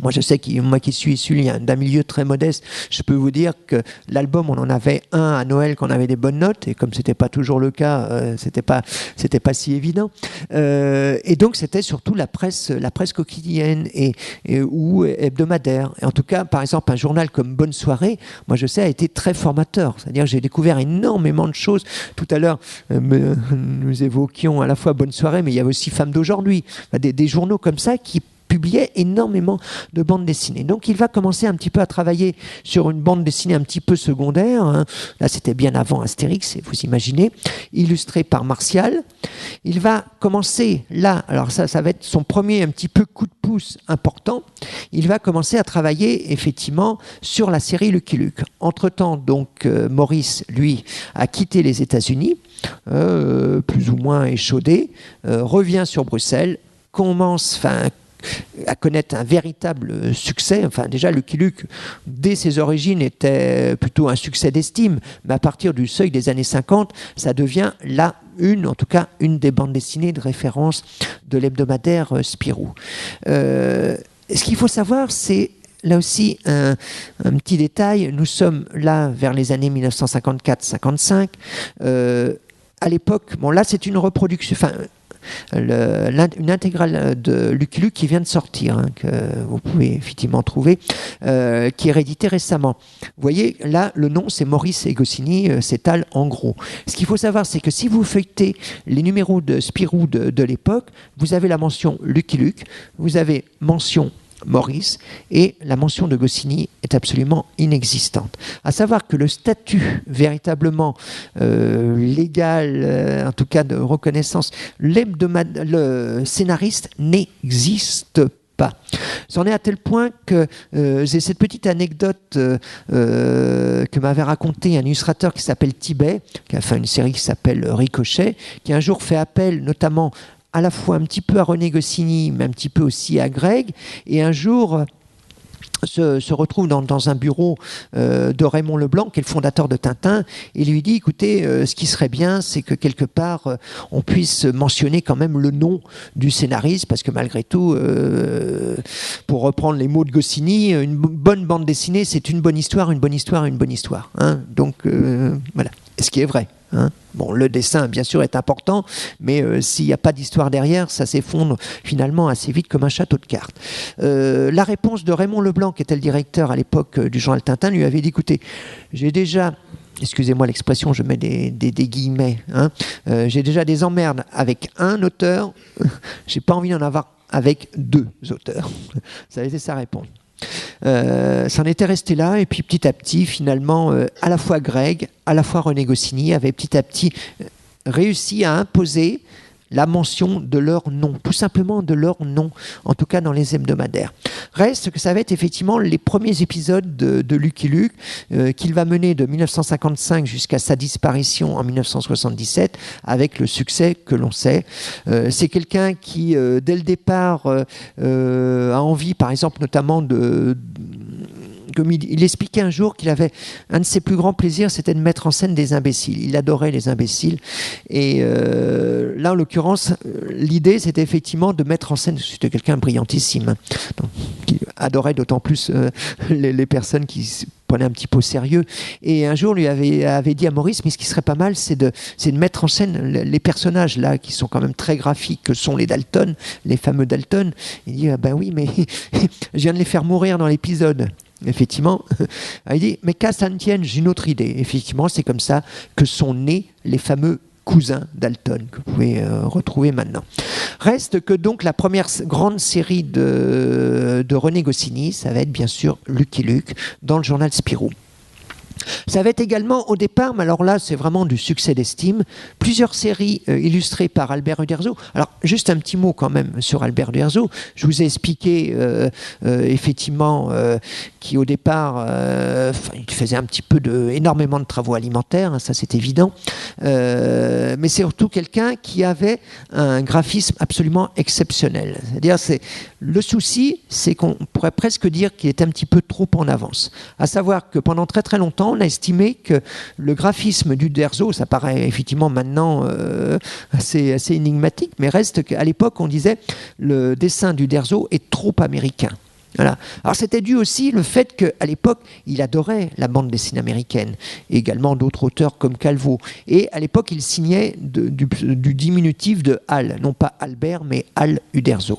Moi, je sais que moi qui suis issu d'un milieu très modeste, je peux vous dire que l'album, on en avait un à Noël qu'on avait des bonnes notes, et comme c'était pas toujours le cas, c'était pas si évident. Et donc, c'était surtout la presse quotidienne ou hebdomadaire. Et en tout cas, par exemple, un journal comme Bonne Soirée, moi, je sais, a été très formateur. C'est-à-dire que j'ai découvert énormément de choses. Tout à l'heure, nous évoquions à la fois Bonne Soirée, mais il y avait aussi Femmes d'aujourd'hui. Des journaux comme ça qui publiait énormément de bandes dessinées. Donc il va commencer un petit peu à travailler sur une bande dessinée un petit peu secondaire. Hein. Là, c'était bien avant Astérix, vous imaginez, illustré par Martial. Il va commencer là, alors ça va être son premier un petit peu coup de pouce important. Il va commencer à travailler effectivement sur la série Lucky Luke. Entre-temps, donc, Maurice, lui, a quitté les États-Unis, plus ou moins échaudé, revient sur Bruxelles, commence, à connaître un véritable succès. Enfin, déjà, Lucky Luke, dès ses origines, était plutôt un succès d'estime, mais à partir du seuil des années 50, ça devient en tout cas, une des bandes dessinées de référence de l'hebdomadaire Spirou. Ce qu'il faut savoir, c'est là aussi un petit détail. Nous sommes là vers les années 1954-55. À l'époque, bon là, c'est une reproduction... une intégrale de Lucky Luke qui vient de sortir, que vous pouvez effectivement trouver, qui est réédité récemment. Vous voyez, là, le nom, c'est Maurice et Goscinny, s'étale en gros. Ce qu'il faut savoir, c'est que si vous feuilletez les numéros de Spirou de l'époque, vous avez la mention Lucky Luke, vous avez mention Maurice, et la mention de Goscinny est absolument inexistante. À savoir que le statut véritablement légal, en tout cas de reconnaissance, le scénariste n'existe pas. C'en est à tel point que j'ai cette petite anecdote que m'avait raconté un illustrateur qui s'appelle Tibet, qui a fait une série qui s'appelle Ricochet, qui un jour fait appel notamment à la fois un petit peu à René Goscinny, mais un petit peu aussi à Greg, et un jour se retrouve dans un bureau de Raymond Leblanc, qui est le fondateur de Tintin, et lui dit, écoutez, ce qui serait bien, c'est que quelque part, on puisse mentionner quand même le nom du scénariste, parce que malgré tout, pour reprendre les mots de Goscinny, une bonne bande dessinée, c'est une bonne histoire, une bonne histoire, une bonne histoire. Hein. Donc, voilà. Ce qui est vrai. Hein. Bon, le dessin, bien sûr, est important, mais s'il n'y a pas d'histoire derrière, ça s'effondre finalement assez vite comme un château de cartes. La réponse de Raymond Leblanc, qui était le directeur à l'époque du journal Tintin, lui avait dit, écoutez, j'ai déjà... Excusez-moi l'expression, je mets des guillemets. Hein. J'ai déjà des emmerdes avec un auteur, j'ai pas envie d'en avoir avec deux auteurs. Ça a été sa réponse. Ça en était resté là, et puis petit à petit, finalement, à la fois Greg, à la fois René Goscinny avaient petit à petit réussi à imposer la mention de leur nom, tout simplement de leur nom, en tout cas dans les hebdomadaires. Reste que ça va être effectivement les premiers épisodes de Lucky Luke, qu'il va mener de 1955 jusqu'à sa disparition en 1977, avec le succès que l'on sait. C'est quelqu'un qui, dès le départ, a envie, par exemple, notamment comme il expliquait un jour qu'il avait un de ses plus grands plaisirs, c'était de mettre en scène des imbéciles. Il adorait les imbéciles. Et là, en l'occurrence, l'idée, c'était effectivement de mettre en scène, c'était quelqu'un brillantissime, donc, qui adorait d'autant plus les personnes qui se prenaient un petit peu au sérieux. Et un jour, lui avait dit à Maurice, mais ce qui serait pas mal, c'est de mettre en scène les personnages là, qui sont quand même très graphiques, que sont les Dalton, les fameux Dalton. Il dit, ah ben oui, mais je viens de les faire mourir dans l'épisode. Effectivement, il dit, mais qu'à ça ne tienne, j'ai une autre idée. Effectivement, c'est comme ça que sont nés les fameux cousins Dalton, que vous pouvez retrouver maintenant. Reste que donc la première grande série de René Goscinny, ça va être bien sûr Lucky Luke, dans le journal Spirou. Ça va être également au départ, mais alors là c'est vraiment du succès d'estime, plusieurs séries illustrées par Albert Uderzo. Alors juste un petit mot quand même sur Albert Uderzo. Je vous ai expliqué effectivement qui au départ il faisait un petit peu énormément de travaux alimentaires, hein, ça c'est évident, mais c'est surtout quelqu'un qui avait un graphisme absolument exceptionnel. C'est-à-dire le souci, c'est qu'on pourrait presque dire qu'il est un petit peu trop en avance. À savoir que pendant très très longtemps, on a estimé que le graphisme d'Uderzo, ça paraît effectivement maintenant assez énigmatique, mais reste qu'à l'époque, on disait le dessin d'Uderzo est trop américain. Voilà. Alors c'était dû aussi le fait qu'à l'époque, il adorait la bande dessinée américaine, et également d'autres auteurs comme Calvo. Et à l'époque, il signait du diminutif de Al, non pas Albert, mais Al Uderzo.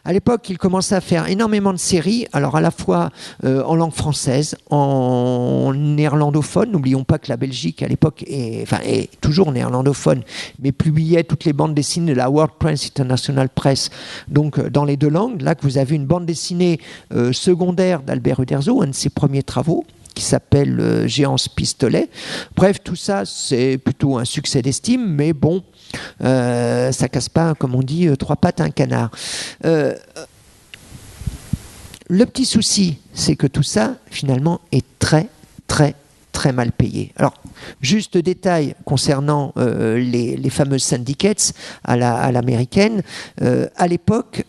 À l'époque, il commençait à faire énormément de séries, alors à la fois en langue française, en néerlandophone. N'oublions pas que la Belgique, à l'époque, est toujours néerlandophone, mais publiait toutes les bandes dessinées de la World Press International Press, donc dans les deux langues. Là que vous avez une bande dessinée secondaire d'Albert Uderzo, un de ses premiers travaux, qui s'appelle Géance Pistolet. Bref, tout ça, c'est plutôt un succès d'estime, mais bon, ça casse pas, comme on dit, trois pattes à un canard. Le petit souci, c'est que tout ça, finalement, est très, très, très mal payé. Alors, juste détail concernant les fameuses syndicates à l'américaine. À l'époque,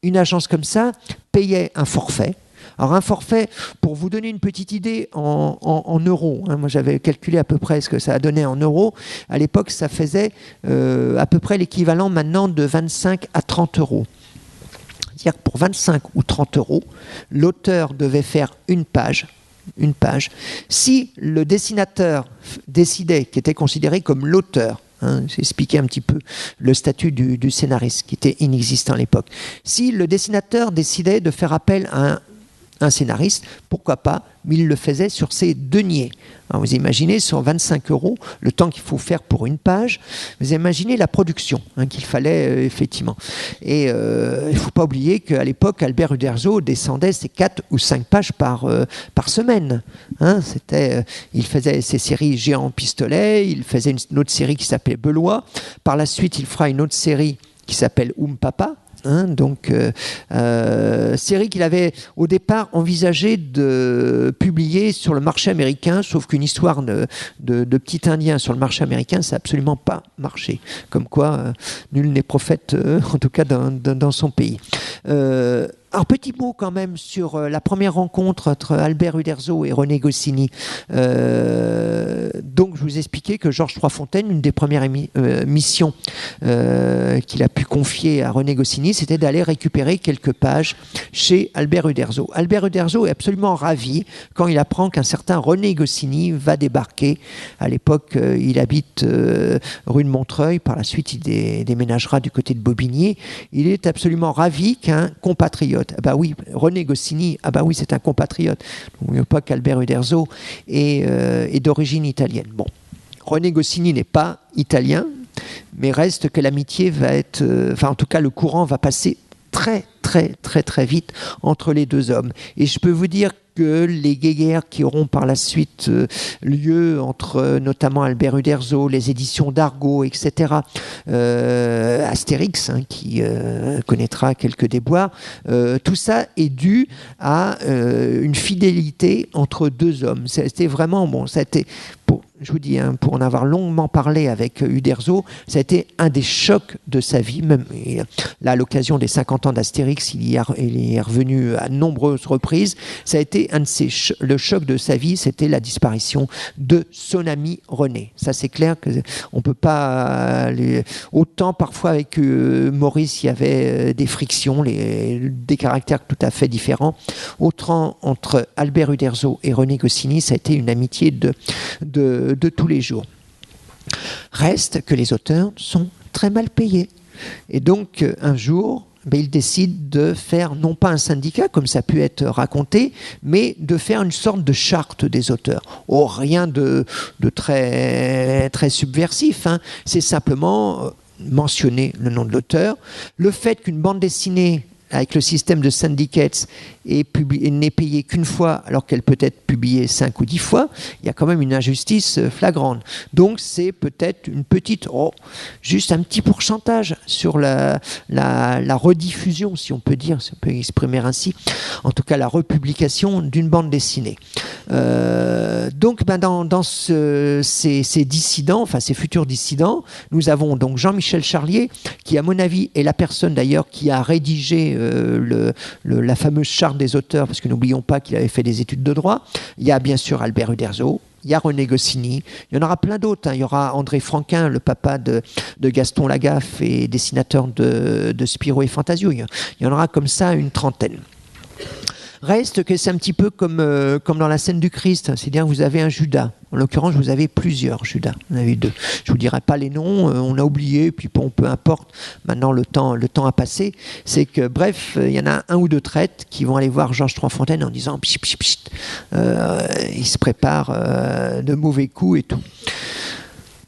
une agence comme ça payait un forfait. Alors un forfait, pour vous donner une petite idée en euros, hein, moi j'avais calculé à peu près ce que ça a donné en euros, à l'époque ça faisait à peu près l'équivalent maintenant de 25 à 30 euros. C'est-à-dire que pour 25 ou 30 euros, l'auteur devait faire une page. Si le dessinateur décidait, qui était considéré comme l'auteur, j'ai expliqué un petit peu le statut du scénariste qui était inexistant à l'époque. Si le dessinateur décidait de faire appel à un scénariste, pourquoi pas, mais il le faisait sur ses deniers. Alors vous imaginez, sur 25 euros, le temps qu'il faut faire pour une page, vous imaginez la production qu'il fallait effectivement. Et il ne faut pas oublier qu'à l'époque, Albert Uderzo descendait ses 4 ou 5 pages par semaine. Il faisait ses séries Géant Pistolet, il faisait une autre série qui s'appelait Belois. Par la suite, il fera une autre série qui s'appelle Papa. Série qu'il avait au départ envisagé de publier sur le marché américain, sauf qu'une histoire de petit Indien sur le marché américain, ça n'a absolument pas marché. Comme quoi, nul n'est prophète, en tout cas dans son pays. Un petit mot quand même sur la première rencontre entre Albert Uderzo et René Goscinny. Donc je vous expliquais que Georges Troisfontaine, une des premières missions qu'il a pu confier à René Goscinny, c'était d'aller récupérer quelques pages chez Albert Uderzo. Albert Uderzo est absolument ravi quand il apprend qu'un certain René Goscinny va débarquer. À l'époque, il habite rue de Montreuil. Par la suite, il déménagera du côté de Bobigny. Il est absolument ravi qu'un compatriote, ah bah oui, René Goscinny, ah bah oui, c'est un compatriote. N'oublions pas qu'Albert Uderzo est d'origine italienne. Bon, René Goscinny n'est pas italien, mais reste que l'amitié va être, en tout cas le courant va passer très très très très vite entre les deux hommes. Et je peux vous dire que les guéguerres qui auront par la suite lieu entre notamment Albert Uderzo, les éditions d'Argo, etc., Astérix, qui connaîtra quelques déboires, tout ça est dû à une fidélité entre deux hommes. C'était vraiment, ça a été, je vous dis, pour en avoir longuement parlé avec Uderzo, ça a été un des chocs de sa vie. Même là, à l'occasion des 50 ans d'Astérix, il y est revenu à nombreuses reprises. Ça a été le choc de sa vie, c'était la disparition de son ami René. Ça, c'est clair qu'on ne peut pas autant parfois avec Maurice, il y avait des frictions, des caractères tout à fait différents. Autant entre Albert Uderzo et René Goscinny, ça a été une amitié de tous les jours. Reste que les auteurs sont très mal payés. Et donc, un jour, il décide de faire, non pas un syndicat, comme ça a pu être raconté, mais de faire une sorte de charte des auteurs. Oh, rien de très, très subversif. C'est simplement mentionner le nom de l'auteur. Le fait qu'une bande dessinée avec le système de syndicates n'est payée qu'une fois alors qu'elle peut être publiée 5 ou 10 fois, il y a quand même une injustice flagrante. Donc c'est peut-être une petite, juste un petit pourcentage sur la rediffusion, si on peut dire, si on peut exprimer ainsi, en tout cas la republication d'une bande dessinée. Donc dans ces dissidents, ces futurs dissidents, nous avons donc Jean-Michel Charlier, qui à mon avis est la personne d'ailleurs qui a rédigé la fameuse charte des auteurs, parce que n'oublions pas qu'il avait fait des études de droit. Il y a bien sûr Albert Uderzo, il y a René Goscinny, il y en aura plein d'autres. Il y aura André Franquin, le papa de Gaston Lagaffe et dessinateur de Spirou et Fantasio. Il y en aura comme ça une trentaine. Reste que c'est un petit peu comme dans la scène du Christ, c'est-à-dire vous avez un Judas. En l'occurrence, vous avez plusieurs Judas. Vous en avez deux. Je vous dirai pas les noms, on a oublié, puis bon, peu importe. Maintenant, le temps a passé. C'est que, bref, il y en a un ou deux traites qui vont aller voir Georges Trois-Fontaines en disant pchit, pchit, pchit. Il se prépare de mauvais coups et tout.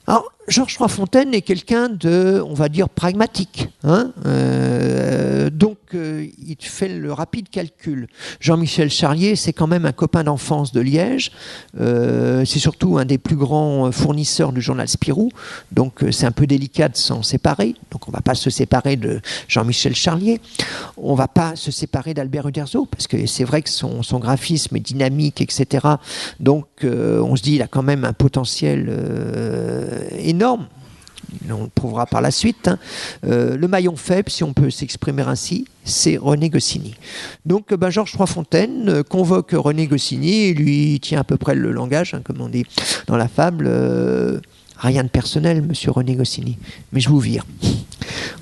Alors, Georges Trois-Fontaines est quelqu'un de, on va dire, pragmatique. Donc, il fait le rapide calcul. Jean-Michel Charlier, c'est quand même un copain d'enfance de Liège. C'est surtout un des plus grands fournisseurs du journal Spirou. Donc, c'est un peu délicat de s'en séparer. Donc, on ne va pas se séparer de Jean-Michel Charlier. On ne va pas se séparer d'Albert Uderzo, parce que c'est vrai que son graphisme est dynamique, etc. Donc, on se dit, il a quand même un potentiel énorme. On le prouvera par la suite. Le maillon faible, si on peut s'exprimer ainsi, c'est René Goscinny. Donc Georges Trois-Fontaines convoque René Goscinny et lui tient à peu près le langage, comme on dit dans la fable. Rien de personnel, monsieur René Goscinny, mais je vous vire.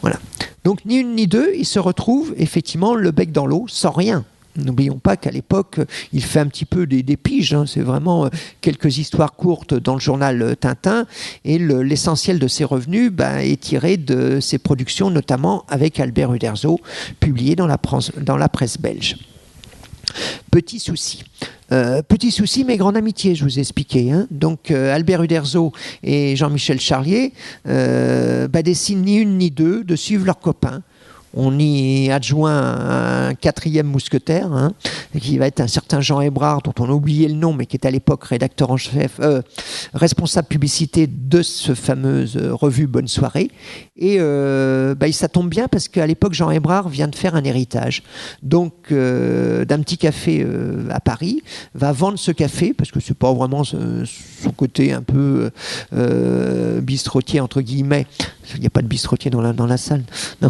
Voilà. Donc ni une ni deux, il se retrouve effectivement le bec dans l'eau, sans rien. N'oublions pas qu'à l'époque, il fait un petit peu des piges. C'est vraiment quelques histoires courtes dans le journal Tintin. Et l'essentiel de ses revenus est tiré de ses productions, notamment avec Albert Uderzo, publiées dans la presse belge. Petit souci, mais grande amitié, je vous ai expliqué. Donc Albert Uderzo et Jean-Michel Charlier décident ni une ni deux de suivre leurs copains. On y adjoint un quatrième mousquetaire, qui va être un certain Jean Hébrard, dont on a oublié le nom, mais qui est à l'époque rédacteur en chef, responsable publicité de ce fameuse revue Bonne Soirée. Et ça tombe bien parce qu'à l'époque, Jean Hébrard vient de faire un héritage. Donc, d'un petit café à Paris, va vendre ce café, parce que c'est pas vraiment son côté un peu bistrotier, entre guillemets. Il n'y a pas de bistrotier dans la salle. Non.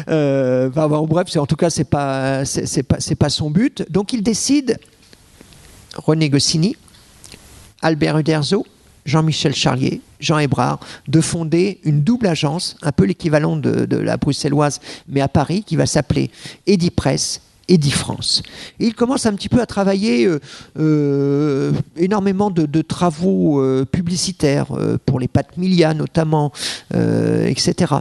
Bref, en tout cas, c'est pas son but. Donc, il décide, René Goscinny, Albert Uderzo, Jean-Michel Charlier, Jean Hébrard, de fonder une double agence, un peu l'équivalent de la bruxelloise, mais à Paris, qui va s'appeler Edipresse, Edifrance. Et il commence un petit peu à travailler énormément de travaux publicitaires pour les pâtes Milia notamment, etc.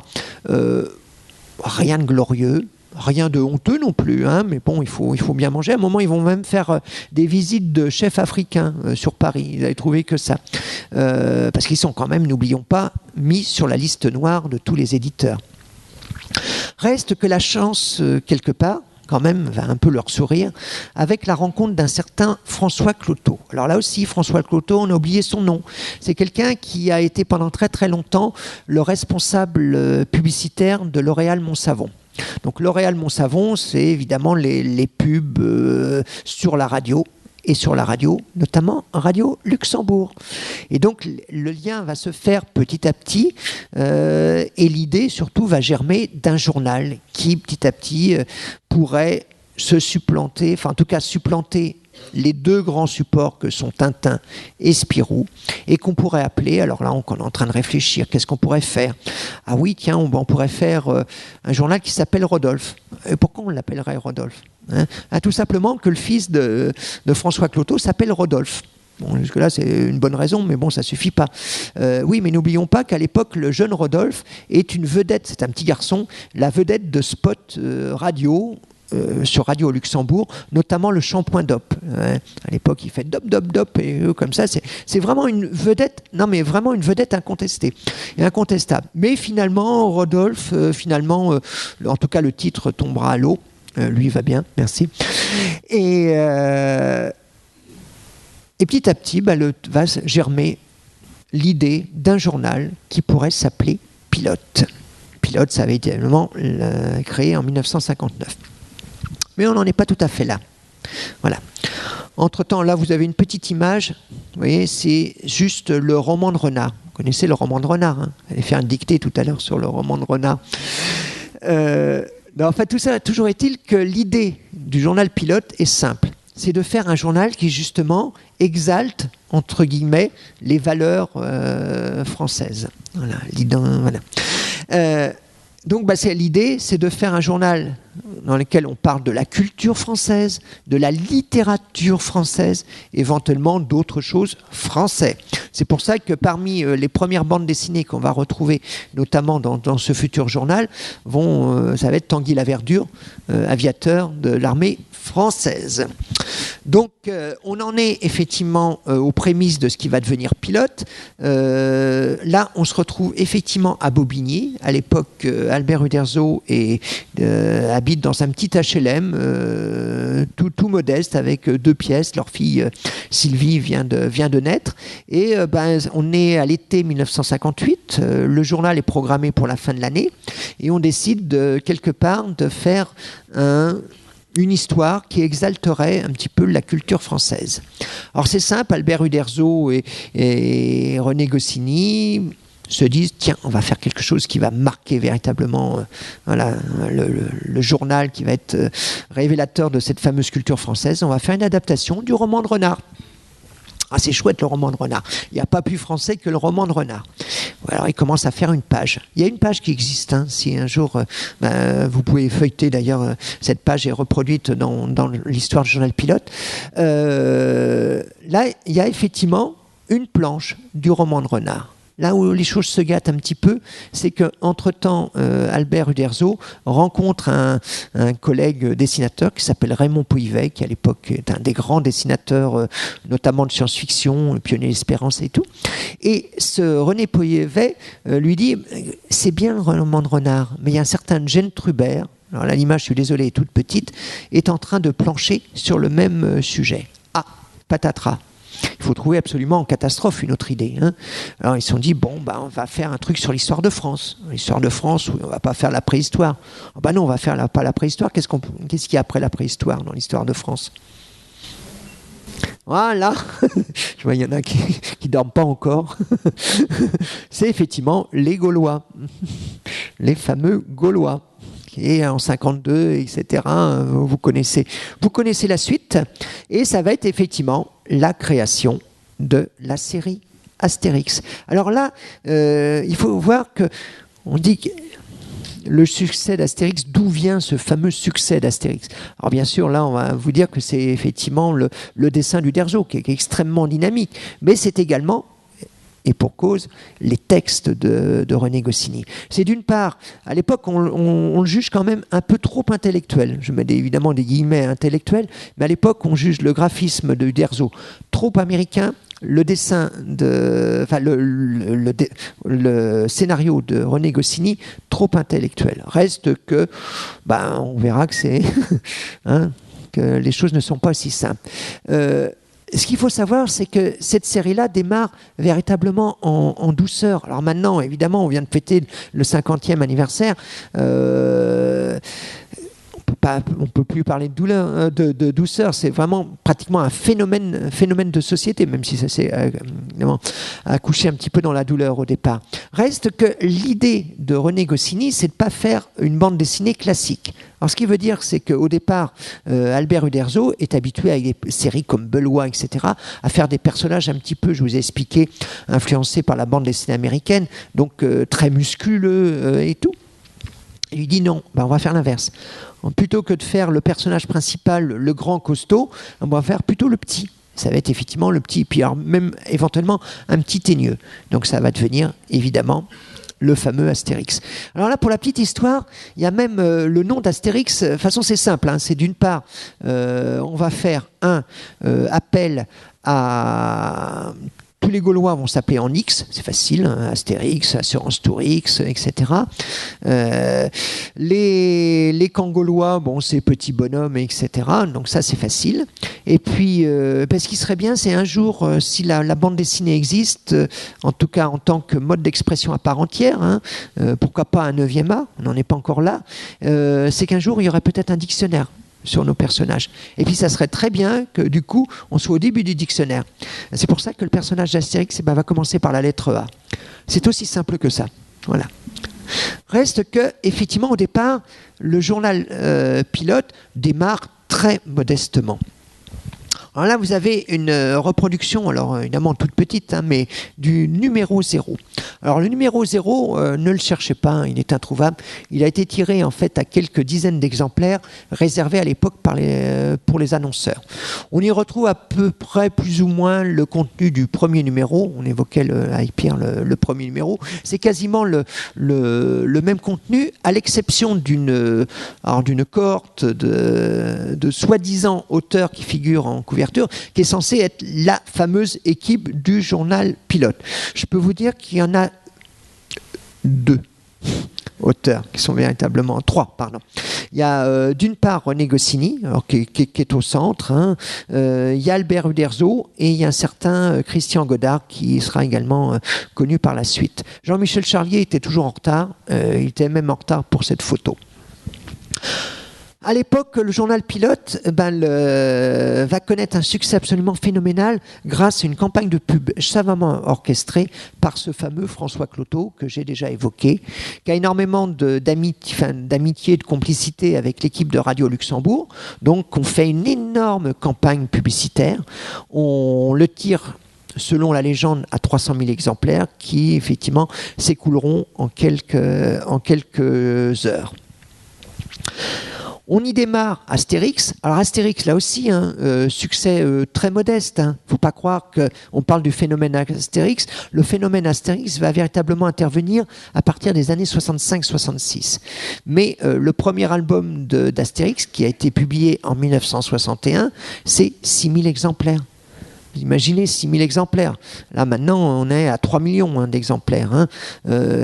Rien de glorieux, rien de honteux non plus, mais bon, il faut bien manger. À un moment, ils vont même faire des visites de chefs africains sur Paris. Ils n'avaient trouvé que ça. Parce qu'ils sont quand même, n'oublions pas, mis sur la liste noire de tous les éditeurs. Reste que la chance, quelque part, quand même, va un peu leur sourire, avec la rencontre d'un certain François Cloteau. Alors là aussi, François Cloteau, on a oublié son nom. C'est quelqu'un qui a été pendant très très longtemps le responsable publicitaire de L'Oréal Montsavon. Donc L'Oréal Montsavon, c'est évidemment les pubs sur la radio, et sur la radio, notamment Radio Luxembourg. Et donc, le lien va se faire petit à petit, et l'idée, surtout, va germer d'un journal qui, petit à petit, pourrait se supplanter, enfin, en tout cas, supplanter les deux grands supports que sont Tintin et Spirou, et qu'on pourrait appeler, alors là on est en train de réfléchir, qu'est-ce qu'on pourrait faire? Ah oui, tiens, on pourrait faire un journal qui s'appelle Rodolphe. Et pourquoi on l'appellerait Rodolphe? Tout simplement que le fils de François Cloteau s'appelle Rodolphe. Bon, jusque-là, c'est une bonne raison, mais bon, ça suffit pas. Oui, mais n'oublions pas qu'à l'époque, le jeune Rodolphe est une vedette, c'est un petit garçon, la vedette de spots radio, sur Radio Luxembourg, notamment le shampoing DOP. À l'époque, il fait DOP, DOP, DOP, et comme ça, c'est vraiment une vedette, non mais vraiment une vedette incontestée, et incontestable. Mais finalement, Rodolphe, en tout cas, le titre tombera à l'eau. Lui va bien, merci. Et petit à petit, va germer l'idée d'un journal qui pourrait s'appeler Pilote. Pilote, ça avait été évidemment créé en 1959. Mais on n'en est pas tout à fait là. Voilà. Entre-temps, là, vous avez une petite image. Vous voyez, c'est juste le roman de Renard. Vous connaissez le roman de Renard, J'allais faire une dictée tout à l'heure sur le roman de Renard. En fait, tout ça, toujours est-il que l'idée du journal Pilote est simple. c'est de faire un journal qui justement exalte, entre guillemets, les valeurs françaises. Voilà. Donc l'idée, c'est de faire un journal dans lequel on parle de la culture française, de la littérature française, éventuellement d'autres choses françaises. C'est pour ça que parmi les premières bandes dessinées qu'on va retrouver, notamment dans ce futur journal, ça va être Tanguy Laverdure, aviateur de l'armée française. Donc on en est effectivement aux prémices de ce qui va devenir Pilote. Là, on se retrouve effectivement à Bobigny. À l'époque, Albert Uderzo habite dans un petit HLM tout modeste avec 2 pièces. Leur fille Sylvie vient de naître. Et on est à l'été 1958. Le journal est programmé pour la fin de l'année. Et on décide quelque part de faire une histoire qui exalterait un petit peu la culture française. Alors c'est simple, Albert Uderzo et René Goscinny se disent, tiens, on va faire quelque chose qui va marquer véritablement le journal qui va être révélateur de cette fameuse culture française. On va faire une adaptation du roman de Renard. Ah, c'est chouette le roman de Renard. Il n'y a pas plus français que le roman de Renard. Alors il commence à faire une page. Il y a une page qui existe. Si un jour, vous pouvez feuilleter d'ailleurs, cette page est reproduite dans l'histoire du journal Pilote. Là, il y a effectivement une planche du roman de Renard. Là où les choses se gâtent un petit peu, c'est qu'entre-temps, Albert Uderzo rencontre un collègue dessinateur qui s'appelle Raymond Poivet, qui à l'époque est un des grands dessinateurs, notamment de science-fiction, pionnier d'Espérance et tout. Et ce René Poivet lui dit, c'est bien le roman de Renard, mais il y a un certain Gene Trubert, alors là l'image, je suis désolé, est toute petite, est en train de plancher sur le même sujet. Ah, patatras. Il faut trouver absolument en catastrophe une autre idée. Alors ils se sont dit, on va faire un truc sur l'histoire de France. L'histoire de France, oui, on ne va pas faire la préhistoire. Non, on va faire pas la préhistoire. Qu'est-ce qu'il y a après la préhistoire dans l'histoire de France ? Voilà, je vois, il y en a qui ne dorment pas encore. C'est effectivement les Gaulois, les fameux Gaulois. Et en 52, etc. Vous connaissez la suite. Et ça va être effectivement la création de la série Astérix. Alors là, il faut voir que on dit que le succès d'Astérix, d'où vient ce fameux succès d'Astérix ? Alors bien sûr, là, on va vous dire que c'est effectivement le dessin d'Uderzo qui est extrêmement dynamique, mais c'est également, et pour cause, les textes de René Goscinny. C'est d'une part, à l'époque, on le juge quand même un peu trop intellectuel. Je mets évidemment des guillemets intellectuels, mais à l'époque, on juge le graphisme de Uderzo trop américain, le dessin le scénario de René Goscinny trop intellectuel. Reste que, on verra que c'est que les choses ne sont pas si simples. Ce qu'il faut savoir, c'est que cette série-là démarre véritablement en douceur. Alors maintenant, évidemment, on vient de fêter le 50e anniversaire. On peut plus parler de douceur. C'est vraiment pratiquement un phénomène de société, même si ça s'est accouché un petit peu dans la douleur au départ. Reste que l'idée de René Goscinny, c'est de pas faire une bande dessinée classique. Alors ce qui veut dire, c'est qu'au départ, Albert Uderzo est habitué avec des séries comme Beloit, etc., à faire des personnages un petit peu, je vous ai expliqué, influencés par la bande dessinée américaine, donc très musculeux et tout. Il lui dit non, on va faire l'inverse. Plutôt que de faire le personnage principal, le grand costaud, on va faire plutôt le petit. Ça va être effectivement le petit, puis alors même éventuellement un petit teigneux. Donc ça va devenir évidemment le fameux Astérix. Alors là, pour la petite histoire, il y a même le nom d'Astérix. De toute façon, c'est simple. C'est d'une part, on va faire un appel à... Tous les Gaulois vont s'appeler en X, c'est facile, Astérix, Assurance Tourix, etc. Les Cangaulois, c'est petits bonhommes, etc. Donc ça, c'est facile. Et puis, ce qui serait bien, c'est un jour, si la bande dessinée existe, en tout cas en tant que mode d'expression à part entière, pourquoi pas un 9e art, on n'en est pas encore là, c'est qu'un jour, il y aurait peut-être un dictionnaire sur nos personnages. Et puis ça serait très bien que du coup on soit au début du dictionnaire. C'est pour ça que le personnage d'Astérix va commencer par la lettre A. C'est aussi simple que ça. Voilà. Reste que effectivement au départ le journal Pilote démarre très modestement. Alors là, vous avez une reproduction, alors évidemment toute petite, hein, mais du numéro 0. Alors le numéro 0, ne le cherchez pas, hein, il est introuvable. Il a été tiré en fait à quelques dizaines d'exemplaires, réservés à l'époque pour les annonceurs. On y retrouve à peu près plus ou moins le contenu du premier numéro. On évoquait avec Pierre le premier numéro. C'est quasiment le même contenu, à l'exception d'une cohorte de soi-disant auteurs qui figurent en couverture, qui est censée être la fameuse équipe du journal Pilote. Je peux vous dire qu'il y en a 2 auteurs, qui sont véritablement 3, pardon. Il y a d'une part René Goscinny, alors, qui est au centre, hein. Il y a Albert Uderzo et il y a un certain Christian Godard qui sera également connu par la suite. Jean-Michel Charlier était toujours en retard, il était même en retard pour cette photo. À l'époque, le journal Pilote va connaître un succès absolument phénoménal grâce à une campagne de pub savamment orchestrée par ce fameux François Cloteau que j'ai déjà évoqué, qui a énormément d'amitié et de complicité avec l'équipe de Radio Luxembourg. Donc on fait une énorme campagne publicitaire. On le tire, selon la légende, à 300 000 exemplaires qui effectivement s'écouleront en quelques heures. On y démarre Astérix. Alors Astérix, là aussi, succès très modeste. Hein. Faut pas croire qu'on parle du phénomène Astérix. Le phénomène Astérix va véritablement intervenir à partir des années 65-66. Mais le premier album d'Astérix, qui a été publié en 1961, c'est 6000 exemplaires. Imaginez 6000 exemplaires. Là, maintenant, on est à 3 millions d'exemplaires. Hein.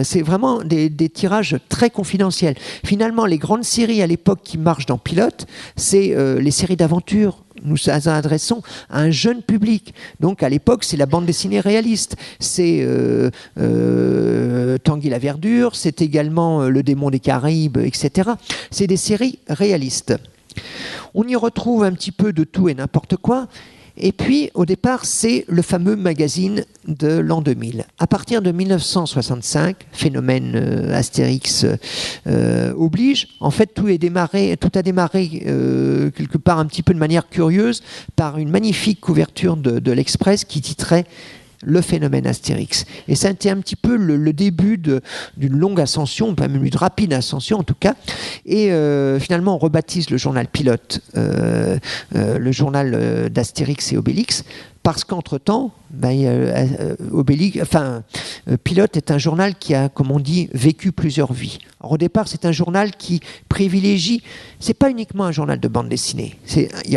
C'est vraiment des tirages très confidentiels. Finalement, les grandes séries à l'époque qui marchent dans Pilote, c'est les séries d'aventure. Nous adressons à un jeune public. Donc, à l'époque, c'est la bande dessinée réaliste. C'est Tanguy la Verdure, c'est également Le Démon des Caraïbes, etc. C'est des séries réalistes. On y retrouve un petit peu de tout et n'importe quoi. Et puis, au départ, c'est le fameux magazine de l'an 2000. À partir de 1965, phénomène Astérix oblige. En fait, tout a démarré quelque part un petit peu de manière curieuse par une magnifique couverture de l'Express qui titrait le phénomène Astérix. Et ça a été un petit peu le début d'une longue ascension, pas même une rapide ascension en tout cas. Et finalement, on rebaptise le journal Pilote le journal d'Astérix et Obélix, parce qu'entre-temps, Pilote est un journal qui a, comme on dit, vécu plusieurs vies. Alors, au départ, c'est un journal qui privilégie, c'est pas uniquement un journal de bande dessinée.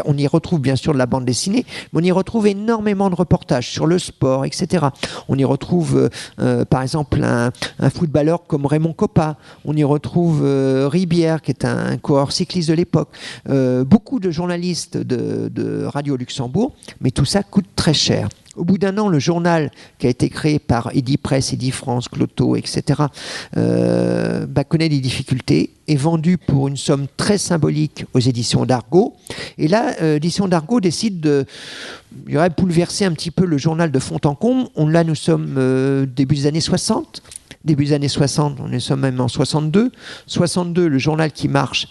On y retrouve bien sûr de la bande dessinée, mais on y retrouve énormément de reportages sur le sport, etc. On y retrouve, par exemple, un footballeur comme Raymond Coppa. On y retrouve Ribière, qui est un coureur cycliste de l'époque. Beaucoup de journalistes de Radio Luxembourg, mais tout ça coûte très cher. Au bout d'un an, le journal qui a été créé par Edipresse, Edifrance, Cloteau, etc., connaît des difficultés, est vendu pour une somme très symbolique aux éditions d'Argo. Et là, l'édition d'Argo décide de bouleverser un petit peu le journal de fond en comble. Là, nous sommes début des années 60. Début des années 60, on est même en 62. 62, le journal qui marche,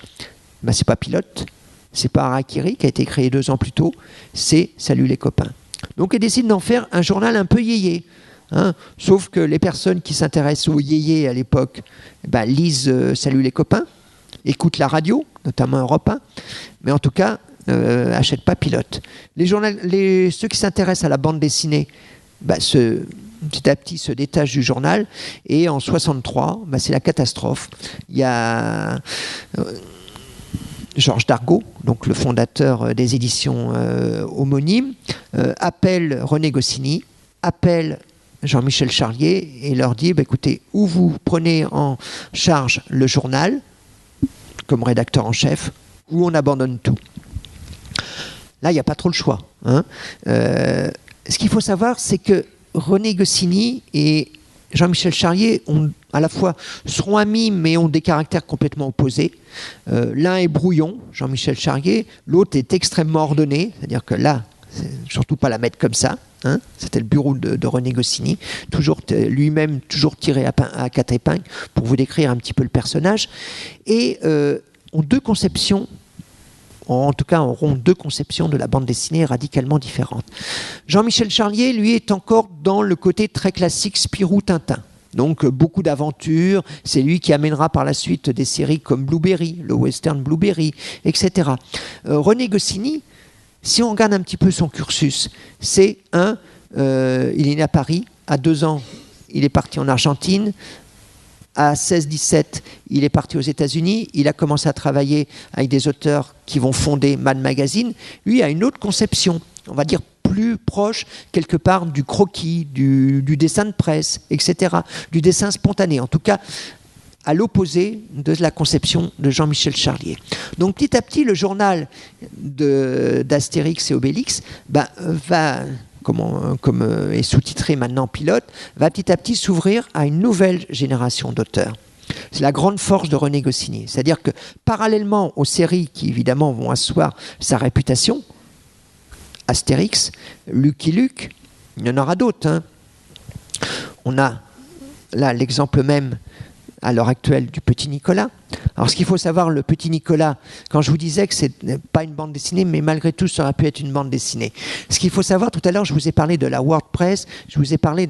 c'est pas Pilote, c'est pas Harakiri, qui a été créé 2 ans plus tôt, c'est Salut les copains. Donc elle décide d'en faire un journal un peu yéyé. Hein, sauf que les personnes qui s'intéressent au yéyé à l'époque lisent Salut les copains, écoutent la radio, notamment Europe 1, mais en tout cas achètent pas Pilote. Ceux qui s'intéressent à la bande dessinée petit à petit se détachent du journal, et en 63, c'est la catastrophe. Il y a Georges Dargaud, donc le fondateur des éditions homonymes, appelle René Goscinny, appelle Jean-Michel Charlier et leur dit écoutez, ou vous prenez en charge le journal comme rédacteur en chef, ou on abandonne tout. Là, il n'y a pas trop le choix. Hein. Ce qu'il faut savoir, c'est que René Goscinny et Jean-Michel Charlier à la fois seront amis, mais ont des caractères complètement opposés. L'un est brouillon, Jean-Michel Charlier, l'autre est extrêmement ordonné, c'est-à-dire que là, surtout pas la mettre comme ça. Hein. C'était le bureau de René Goscinny, lui-même toujours tiré à 4 épingles pour vous décrire un petit peu le personnage. Et ont 2 conceptions en tout cas, auront deux conceptions de la bande dessinée radicalement différentes. Jean-Michel Charlier, lui, est encore dans le côté très classique Spirou Tintin. Donc beaucoup d'aventures, c'est lui qui amènera par la suite des séries comme Blueberry, le western Blueberry, etc. René Goscinny, si on regarde un petit peu son cursus, c'est il est né à Paris, à 2 ans, il est parti en Argentine, à 16-17, il est parti aux États-Unis, il a commencé à travailler avec des auteurs qui vont fonder Mad Magazine. Lui a une autre conception, on va dire plus proche quelque part du croquis, du dessin de presse, etc., du dessin spontané, en tout cas à l'opposé de la conception de Jean-Michel Charlier. Donc petit à petit, le journal d'Astérix et Obélix va, comme est sous-titré maintenant Pilote, va petit à petit s'ouvrir à une nouvelle génération d'auteurs. C'est la grande force de René Goscinny. C'est-à-dire que parallèlement aux séries qui évidemment vont asseoir sa réputation, Astérix, Lucky Luke, il y en aura d'autres. Hein. On a là l'exemple même à l'heure actuelle du Petit Nicolas. Alors ce qu'il faut savoir, le Petit Nicolas, quand je vous disais que c'est pas une bande dessinée, mais malgré tout ça aurait pu être une bande dessinée. Ce qu'il faut savoir, tout à l'heure je vous ai parlé de la WordPress, je vous ai parlé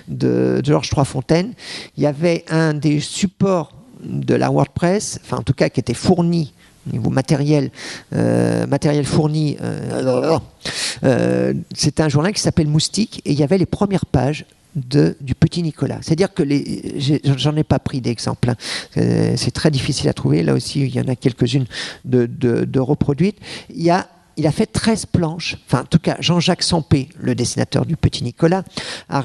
de Georges Troisfontaine. Il y avait un des supports de la WordPress, enfin en tout cas qui était fourni au niveau matériel fourni, c'était un journal qui s'appelle Moustique, et il y avait les premières pages du Petit Nicolas. C'est-à-dire que j'en ai pas pris d'exemple. Hein. C'est très difficile à trouver. Là aussi, il y en a quelques-unes de reproduites. Il a fait 13 planches. Enfin, en tout cas, Jean-Jacques Sampé, le dessinateur du Petit Nicolas, a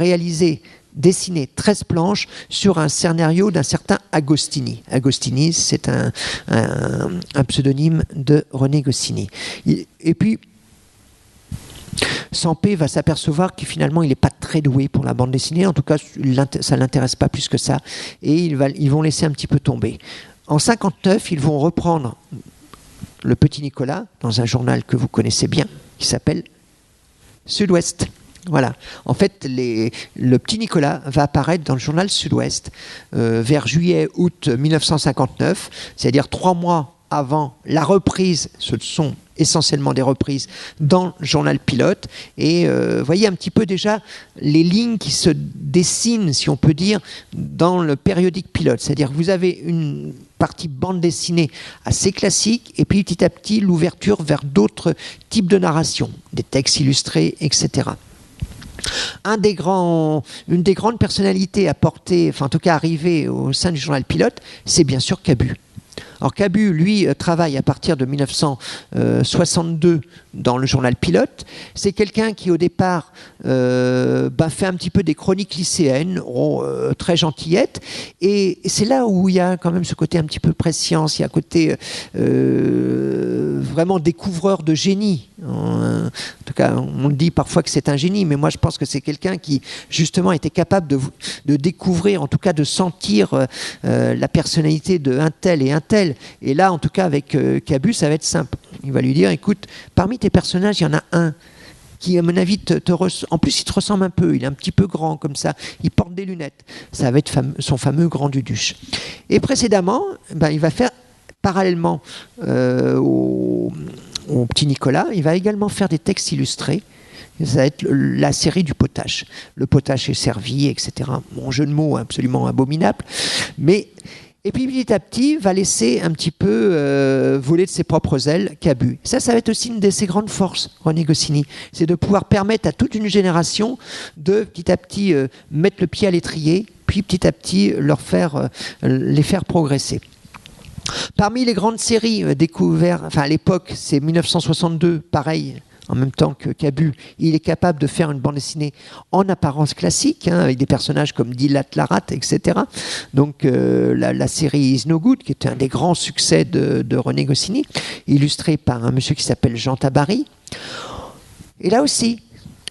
dessiné 13 planches sur un scénario d'un certain Agostini. Agostini, c'est un pseudonyme de René Goscinny. Et puis, Sampé va s'apercevoir que finalement il n'est pas très doué pour la bande dessinée, en tout cas ça ne l'intéresse pas plus que ça, et ils vont laisser un petit peu tomber. En 59, ils vont reprendre le Petit Nicolas dans un journal que vous connaissez bien, qui s'appelle Sud-Ouest. Voilà. En fait, le Petit Nicolas va apparaître dans le journal Sud-Ouest vers juillet-août 1959, c'est-à-dire 3 mois avant la reprise. Ce sont essentiellement des reprises dans le journal Pilote, et voyez un petit peu déjà les lignes qui se dessinent, si on peut dire, dans le périodique Pilote. C'est-à-dire que vous avez une partie bande dessinée assez classique, et puis petit à petit l'ouverture vers d'autres types de narration, des textes illustrés, etc. Une des grandes personnalités à porter, enfin en tout cas arriver au sein du journal Pilote, c'est bien sûr Cabu. Alors Cabu, lui, travaille à partir de 1962 dans le journal Pilote. C'est quelqu'un qui, au départ, fait un petit peu des chroniques lycéennes, très gentillettes. Et c'est là où il y a quand même ce côté un petit peu prescience, il y a un côté vraiment découvreur de génie. En tout cas, on dit parfois que c'est un génie, mais moi je pense que c'est quelqu'un qui, justement, était capable de découvrir, en tout cas de sentir la personnalité de un tel et un tel. Et là, en tout cas, avec Cabu, ça va être simple. Il va lui dire, écoute, parmi tes personnages, il y en a un qui, à mon avis, en plus, il te ressemble un peu. Il est un petit peu grand, comme ça. Il porte des lunettes. Ça va être son fameux Grand Duduche. Et précédemment, il va faire, parallèlement au Petit Nicolas, il va également faire des textes illustrés. Ça va être la série du potache. Le potache est servi, etc. Bon, jeu de mots absolument abominable. Et puis petit à petit, va laisser un petit peu voler de ses propres ailes Cabu. Ça va être aussi une de ses grandes forces, René Goscinny. C'est de pouvoir permettre à toute une génération de petit à petit mettre le pied à l'étrier, puis petit à petit les faire progresser. Parmi les grandes séries découvertes, à l'époque, c'est 1962, pareil, en même temps que Cabu, il est capable de faire une bande dessinée en apparence classique, avec des personnages comme Dilat Larat, etc. Donc la série Is No Good, qui est un des grands succès de René Goscinny, illustré par un monsieur qui s'appelle Jean Tabary. Et là aussi,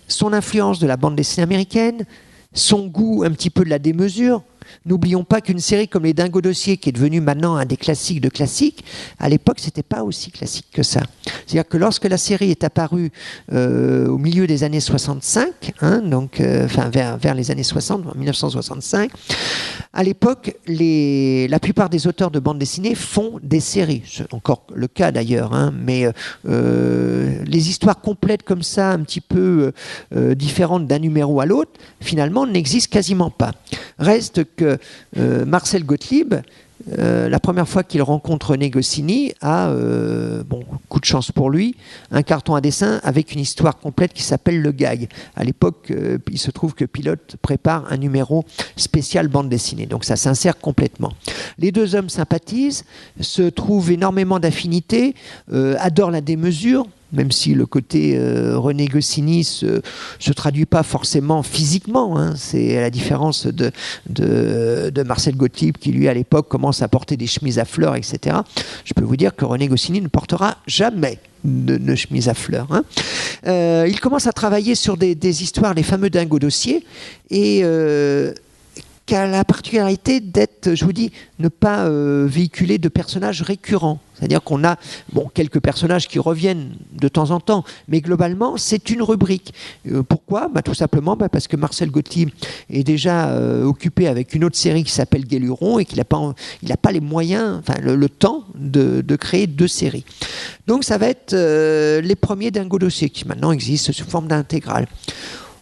son influence de la bande dessinée américaine, son goût un petit peu de la démesure, N'oublions pas qu'une série comme Les Dingos Dossiers, qui est devenue maintenant un des classiques de classiques, à l'époque, c'était pas aussi classique que ça. C'est-à-dire que lorsque la série est apparue au milieu des années 65, donc vers les années 60, en 1965, à l'époque, la plupart des auteurs de bande dessinée font des séries. C'est encore le cas d'ailleurs, mais les histoires complètes comme ça, un petit peu différentes d'un numéro à l'autre, finalement, n'existent quasiment pas. Reste que Marcel Gottlieb, la première fois qu'il rencontre René Goscinny, a, coup de chance pour lui, un carton à dessin avec une histoire complète qui s'appelle Le Gag. À l'époque, il se trouve que Pilote prépare un numéro spécial bande dessinée, donc ça s'insère complètement. Les deux hommes sympathisent, se trouvent énormément d'affinités, adorent la démesure, même si le côté René Goscinny se traduit pas forcément physiquement, c'est à la différence de Marcel Gottlieb qui lui à l'époque commence à porter des chemises à fleurs, etc. Je peux vous dire que René Goscinny ne portera jamais de chemise à fleurs. Il commence à travailler sur des histoires, les fameux Dingos Dossiers, et qui a la particularité d'être, je vous dis, ne pas véhiculer de personnages récurrents. C'est-à-dire qu'on a quelques personnages qui reviennent de temps en temps, mais globalement, c'est une rubrique. Pourquoi ? Tout simplement parce que Marcel Gottlieb est déjà occupé avec une autre série qui s'appelle Guéluron et qu'il n'a pas les moyens, le temps de créer deux séries. Donc ça va être les premiers Dingos Dossiers qui maintenant existent sous forme d'intégrale.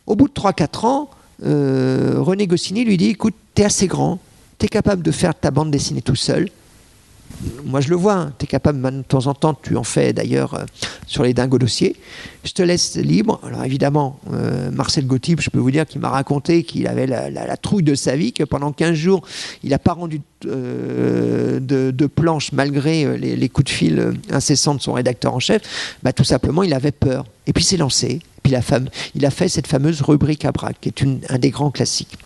Au bout de 3-4 ans, René Goscinny lui dit, écoute, t'es assez grand, t'es capable de faire ta bande dessinée tout seul. Moi je le vois, t'es capable de temps en temps, tu en fais d'ailleurs sur les Dingos Dossiers, je te laisse libre. Alors évidemment, Marcel Gottlieb, je peux vous dire qu'il m'a raconté qu'il avait la trouille de sa vie, que pendant 15 jours il n'a pas rendu de planche malgré les coups de fil incessants de son rédacteur en chef. Tout simplement il avait peur, et puis s'est lancé. Puis il a fait cette fameuse rubrique à braque, qui est un des grands classiques.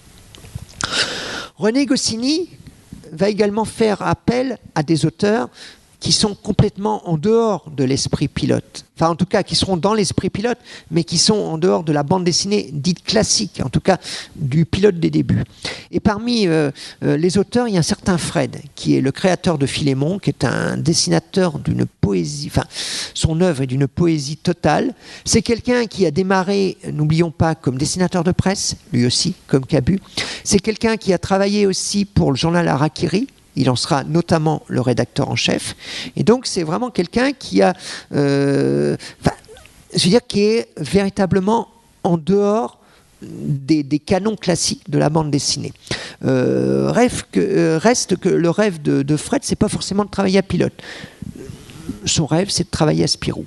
René Goscinny va également faire appel à des auteurs qui sont complètement en dehors de l'esprit Pilote. Enfin, en tout cas, qui seront dans l'esprit Pilote, mais qui sont en dehors de la bande dessinée dite classique, en tout cas du Pilote des débuts. Et parmi les auteurs, il y a un certain Fred, qui est le créateur de Philémon, qui est un dessinateur d'une poésie, son œuvre est d'une poésie totale. C'est quelqu'un qui a démarré, n'oublions pas, comme dessinateur de presse, lui aussi, comme Cabu. C'est quelqu'un qui a travaillé aussi pour le journal Harakiri. Il en sera notamment le rédacteur en chef. Et donc, c'est vraiment quelqu'un qui a... qui est véritablement en dehors des canons classiques de la bande dessinée. Reste que le rêve de Fred, c'est pas forcément de travailler à Pilote. Son rêve, c'est de travailler à Spirou.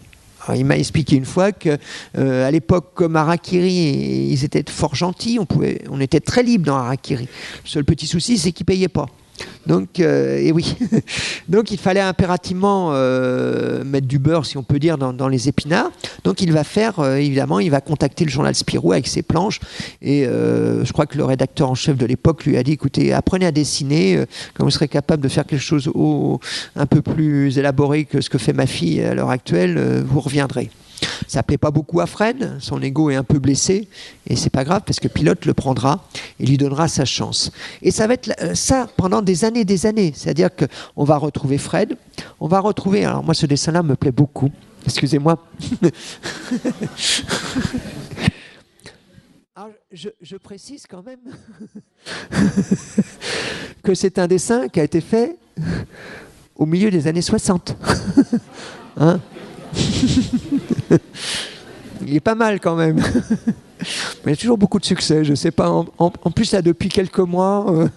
Alors, il m'a expliqué une fois que à l'époque, comme Harakiri, ils étaient fort gentils, on était très libre dans Harakiri. Le seul petit souci, c'est qu'ils payaient pas. Donc, et oui. Donc, il fallait impérativement mettre du beurre, si on peut dire, dans les épinards. Donc, il va faire, évidemment, il va contacter le journal Spirou avec ses planches. Et je crois que le rédacteur en chef de l'époque lui a dit, écoutez, apprenez à dessiner. Quand vous serez capable de faire quelque chose un peu plus élaboré que ce que fait ma fille à l'heure actuelle, vous reviendrez. Ça ne plaît pas beaucoup à Fred, son ego est un peu blessé, et c'est pas grave parce que Pilote le prendra et lui donnera sa chance. Et ça va être ça pendant des années, c'est-à-dire qu'on va retrouver Fred, on va retrouver, alors moi ce dessin-là me plaît beaucoup, excusez-moi. Alors, je précise quand même que c'est un dessin qui a été fait au milieu des années 60. Hein? Il est pas mal quand même. Mais il y a toujours beaucoup de succès, je sais pas. En plus, là, depuis quelques mois,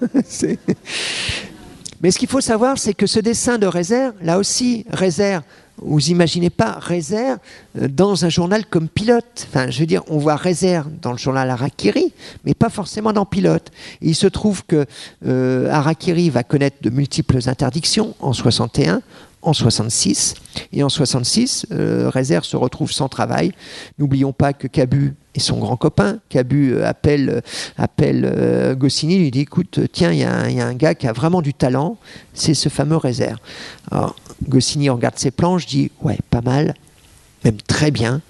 Mais ce qu'il faut savoir, c'est que ce dessin de Rézère, là aussi, Rézère, vous imaginez pas Rézère dans un journal comme Pilote. Enfin, je veux dire, on voit Rézère dans le journal Harakiri, mais pas forcément dans Pilote. Et il se trouve que Harakiri va connaître de multiples interdictions en 61, en 66. Et en 66, Rézère se retrouve sans travail. N'oublions pas que Cabu est son grand copain. Cabu appelle Goscinny, lui dit, écoute, tiens, il y a un gars qui a vraiment du talent, c'est ce fameux Rézère. Alors, Goscinny regarde ses planches, dit, ouais, pas mal, même très bien,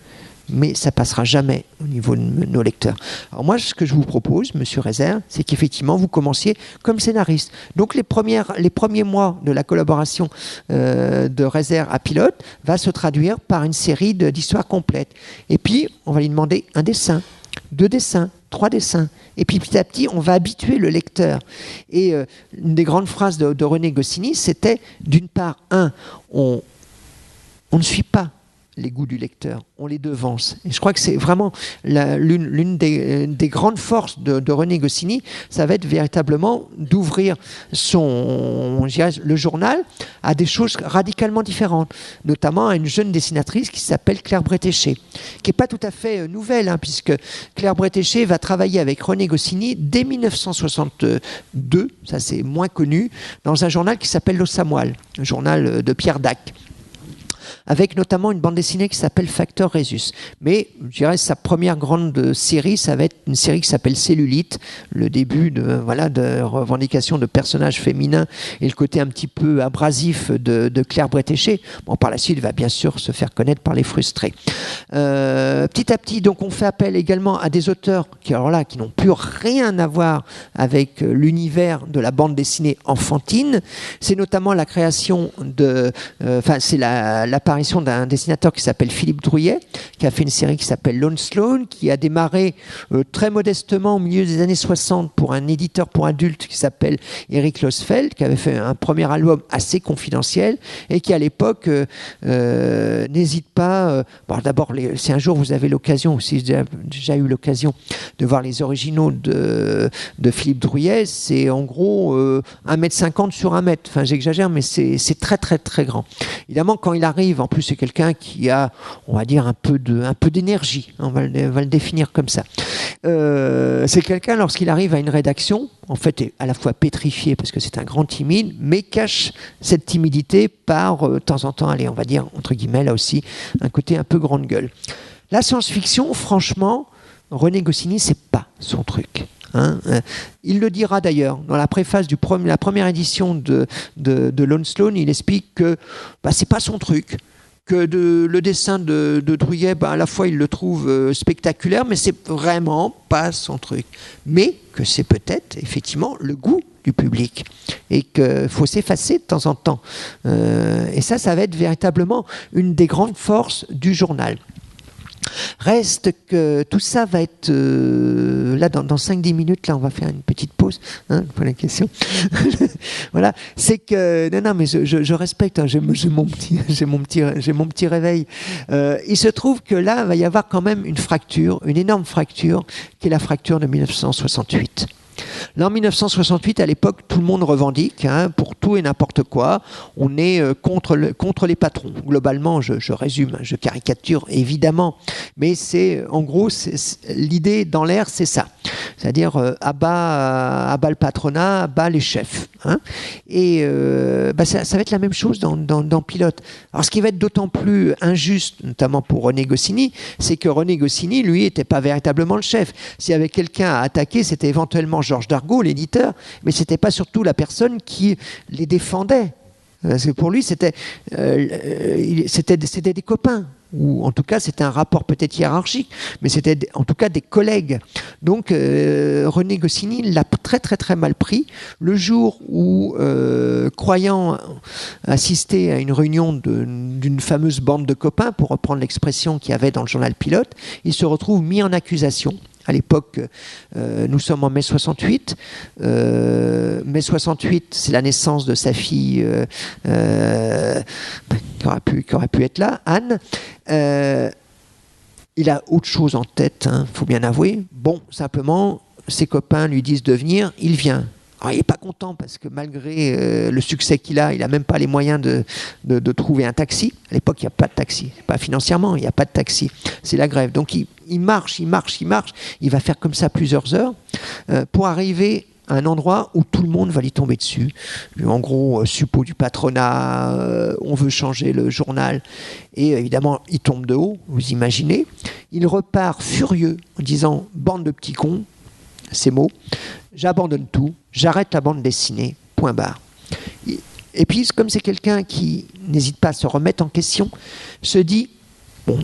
mais ça passera jamais au niveau de nos lecteurs. Alors moi, ce que je vous propose, Monsieur Rezer, c'est qu'effectivement, vous commenciez comme scénariste. Donc les premiers mois de la collaboration de Rezer à Pilote va se traduire par une série d'histoires complètes. Et puis, on va lui demander un dessin, 2 dessins, 3 dessins. Et puis petit à petit, on va habituer le lecteur. Et une des grandes phrases de René Goscinny, c'était d'une part, on ne suit pas les goûts du lecteur, on les devance. Et je crois que c'est vraiment l'une des grandes forces de René Goscinny, ça va être véritablement d'ouvrir le journal à des choses radicalement différentes, notamment à une jeune dessinatrice qui s'appelle Claire Bretéché, qui n'est pas tout à fait nouvelle, puisque Claire Bretéché va travailler avec René Goscinny dès 1962, ça c'est moins connu, dans un journal qui s'appelle L'Os à Moelle, un journal de Pierre Dac, avec notamment une bande dessinée qui s'appelle Facteur Rhésus. Mais je dirais sa première grande série, ça va être une série qui s'appelle Cellulite, le début de revendication de personnages féminins et le côté un petit peu abrasif de Claire Bretéché. Bon, par la suite, il va bien sûr se faire connaître par Les Frustrés. Petit à petit, donc, on fait appel également à des auteurs qui n'ont plus rien à voir avec l'univers de la bande dessinée enfantine. C'est notamment la création c'est l'apparition d'un dessinateur qui s'appelle Philippe Drouillet, qui a fait une série qui s'appelle Lone Sloan, qui a démarré très modestement au milieu des années 60 pour un éditeur pour adultes qui s'appelle Eric Losfeld, qui avait fait un premier album assez confidentiel et qui à l'époque n'hésite pas. D'abord, si un jour vous avez l'occasion, ou si j'ai déjà eu l'occasion de voir les originaux de Philippe Drouillet, c'est en gros 1,50 m sur 1 mètre. Enfin, j'exagère, mais c'est très très très grand. Évidemment, quand il arrive, en plus c'est quelqu'un qui a, on va dire, un peu d'énergie, on va le définir comme ça. C'est quelqu'un, lorsqu'il arrive à une rédaction, en fait est à la fois pétrifié parce que c'est un grand timide, mais cache cette timidité par de temps en temps, on va dire entre guillemets là aussi, un côté un peu grande gueule. La science-fiction, franchement, René Goscinny, c'est pas son truc. Il le dira d'ailleurs dans la préface de la première édition de Lone Sloan. Il explique que c'est pas son truc, que le dessin de Drouillet, à la fois il le trouve spectaculaire, mais c'est vraiment pas son truc, mais que c'est peut-être effectivement le goût du public et qu'il faut s'effacer de temps en temps, et ça va être véritablement une des grandes forces du journal. Reste que tout ça va être là dans 5-10 minutes, là on va faire une petite pause pour la question. Voilà, c'est que non mais je respecte, j'ai mon petit réveil. Il se trouve que là va y avoir quand même une fracture, une énorme fracture, qui est la fracture de 1968. Là, en 1968, à l'époque, tout le monde revendique pour tout et n'importe quoi. On est contre les patrons. Globalement, je résume, je caricature évidemment, mais c'est en gros l'idée dans l'air, c'est ça. C'est-à-dire à bas le patronat, à bas les chefs. Et ça va être la même chose dans Pilote. Alors, ce qui va être d'autant plus injuste, notamment pour René Goscinny, c'est que René Goscinny, lui, n'était pas véritablement le chef. S'il y avait quelqu'un à attaquer, c'était éventuellement Georges Dargaud, l'éditeur, mais c'était pas surtout la personne qui les défendait. Parce que pour lui, c'était des copains, ou en tout cas c'était un rapport peut-être hiérarchique, mais c'était en tout cas des collègues. Donc René Goscinny l'a très très très mal pris. Le jour où, croyant assister à une réunion d'une fameuse bande de copains, pour reprendre l'expression qu'il y avait dans le journal Pilote, il se retrouve mis en accusation. À l'époque, nous sommes en mai 68. Mai 68, c'est la naissance de sa fille qui aurait pu être là, Anne. Il a autre chose en tête, faut bien avouer. Bon, simplement, ses copains lui disent de venir, il vient. Alors, il n'est pas content parce que malgré le succès qu'il a, il n'a même pas les moyens de trouver un taxi. À l'époque, il n'y a pas de taxi. Pas financièrement, il n'y a pas de taxi. C'est la grève. Donc il marche. Il va faire comme ça plusieurs heures pour arriver à un endroit où tout le monde va lui tomber dessus. En gros, suppôt du patronat, on veut changer le journal. Et évidemment, il tombe de haut, vous imaginez. Il repart furieux en disant « bande de petits cons », ces mots, j'abandonne tout, j'arrête la bande dessinée, point barre. Et puis, comme c'est quelqu'un qui n'hésite pas à se remettre en question, se dit, bon,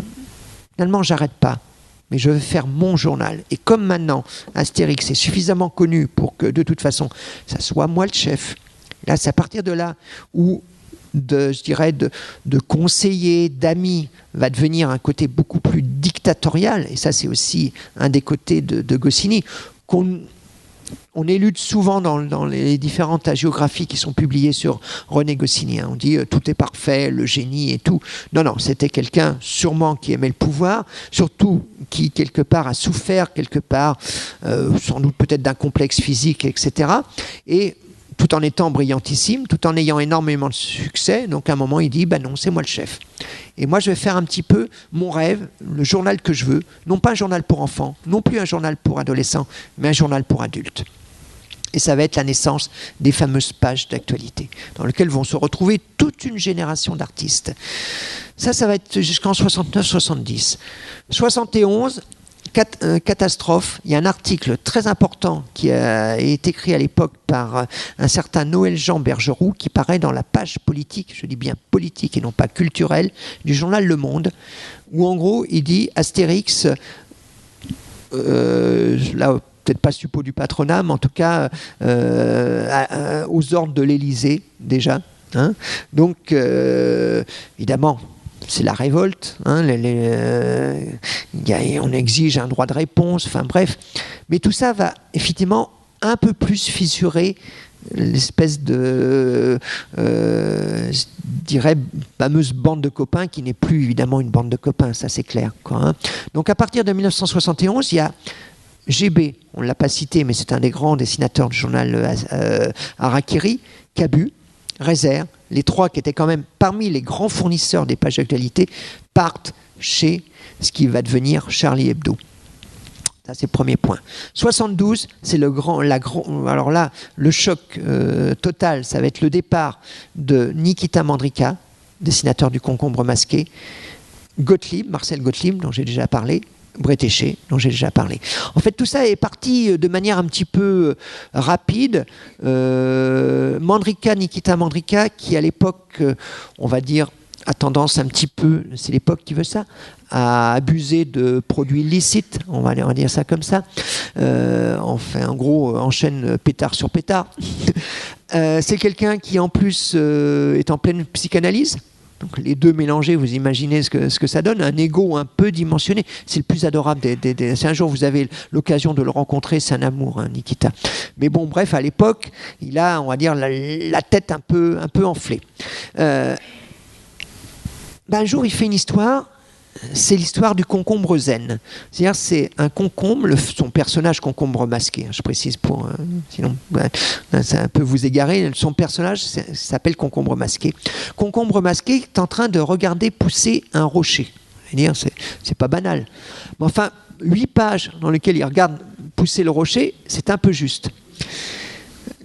finalement, j'arrête pas. Mais je vais faire mon journal. Et comme maintenant, Astérix est suffisamment connu pour que, de toute façon, ça soit moi le chef. Là, c'est à partir de là où, je dirais, de conseiller, d'amis, va devenir un côté beaucoup plus dictatorial. Et ça, c'est aussi un des côtés de Goscinny, on élude souvent dans les différentes hagiographies qui sont publiées sur René Goscinny. On dit tout est parfait, le génie et tout. Non, c'était quelqu'un sûrement qui aimait le pouvoir, surtout qui quelque part a souffert, quelque part, sans doute peut-être d'un complexe physique, etc. Et tout en étant brillantissime, tout en ayant énormément de succès. Donc à un moment, il dit, non, c'est moi le chef. Et moi, je vais faire un petit peu mon rêve, le journal que je veux. Non pas un journal pour enfants, non plus un journal pour adolescents, mais un journal pour adultes. Et ça va être la naissance des fameuses pages d'actualité, dans lesquelles vont se retrouver toute une génération d'artistes. Ça va être jusqu'en 69-70. 71... catastrophe. Il y a un article très important qui a été écrit à l'époque par un certain Noël Jean Bergeroux qui paraît dans la page politique, je dis bien politique et non pas culturelle, du journal Le Monde, où en gros il dit Astérix, là peut-être pas suppôt du patronat, mais en tout cas aux ordres de l'Élysée déjà. Hein. Donc évidemment, c'est la révolte, hein, on exige un droit de réponse, enfin bref. Mais tout ça va effectivement un peu plus fissurer l'espèce de, je dirais, fameuse bande de copains qui n'est plus évidemment une bande de copains, ça c'est clair, quoi, hein. Donc à partir de 1971, il y a GB, on ne l'a pas cité, mais c'est un des grands dessinateurs du journal Harakiri, Cabu, Rézère, les trois qui étaient quand même parmi les grands fournisseurs des pages d'actualité, partent chez ce qui va devenir Charlie Hebdo. Ça, c'est le premier point. 72, c'est alors là, le choc total, ça va être le départ de Nikita Mandrika, dessinateur du Concombre masqué, Gottlieb, Marcel Gottlieb, dont j'ai déjà parlé, Bretéché, dont j'ai déjà parlé. En fait, tout ça est parti de manière un petit peu rapide. Nikita Mandrika, qui à l'époque, on va dire, a tendance un petit peu, c'est l'époque qui veut ça, à abuser de produits licites, on va dire ça comme ça. Enfin, en gros, enchaîne pétard sur pétard. C'est quelqu'un qui, en plus, est en pleine psychanalyse. Donc les deux mélangés, vous imaginez ce que ça donne, un ego un peu dimensionné. C'est le plus adorable si un jour vous avez l'occasion de le rencontrer, c'est un amour, hein, Nikita. Mais bon, bref, à l'époque, il a, on va dire, la tête un peu enflée. Un jour, il fait une histoire. C'est l'histoire du concombre zen. C'est-à-dire, c'est un concombre, son personnage concombre masqué, je précise pour... sinon, ça peut vous égarer. Son personnage s'appelle concombre masqué. Concombre masqué est en train de regarder pousser un rocher. C'est-à-dire, c'est pas banal. Mais enfin, 8 pages dans lesquelles il regarde pousser le rocher, c'est un peu juste.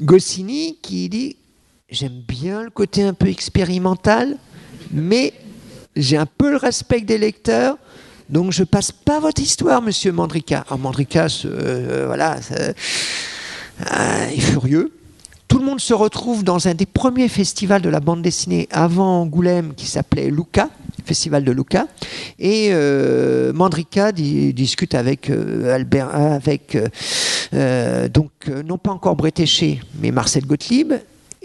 Goscinny qui dit « J'aime bien le côté un peu expérimental, mais... j'ai un peu le respect des lecteurs, donc je passe pas votre histoire, monsieur Mandrika. Alors Mandrika, est furieux. Tout le monde se retrouve dans un des premiers festivals de la bande dessinée avant Angoulême qui s'appelait Lucca, Festival de Lucca. Et Mandrika discute avec Albert, non pas encore Bretéché, mais Marcel Gottlieb.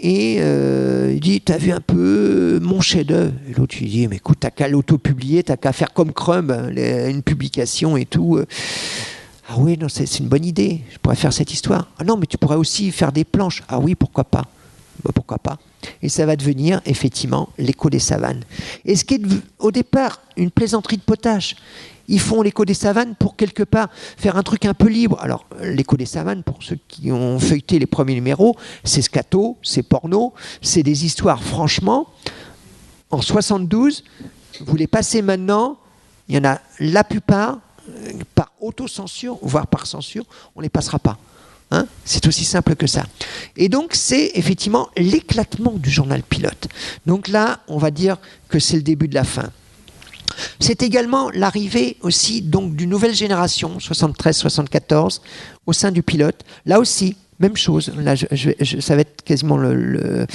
Et il dit, t'as vu un peu mon chef-d'œuvre? Et l'autre, il dit, mais écoute, t'as qu'à l'auto-publier, t'as qu'à faire comme Crumb, une publication et tout. Ah oui, non, c'est une bonne idée, je pourrais faire cette histoire. Ah non, mais tu pourrais aussi faire des planches. Ah oui, pourquoi pas? Pourquoi pas? Et ça va devenir, effectivement, l'écho des savanes. Et ce qui est, au départ, une plaisanterie de potache. Ils font l'écho des savanes pour quelque part faire un truc un peu libre. Alors, l'écho des savanes, pour ceux qui ont feuilleté les premiers numéros, c'est scato, c'est porno, c'est des histoires, franchement, en 72, vous les passez maintenant, il y en a la plupart, par autocensure, voire par censure, on ne les passera pas. Hein, c'est aussi simple que ça. Et donc, c'est effectivement l'éclatement du journal pilote. Donc là, on va dire que c'est le début de la fin. C'est également l'arrivée aussi donc d'une nouvelle génération, 73-74, au sein du pilote. Là aussi, même chose. Là, ça va être quasiment la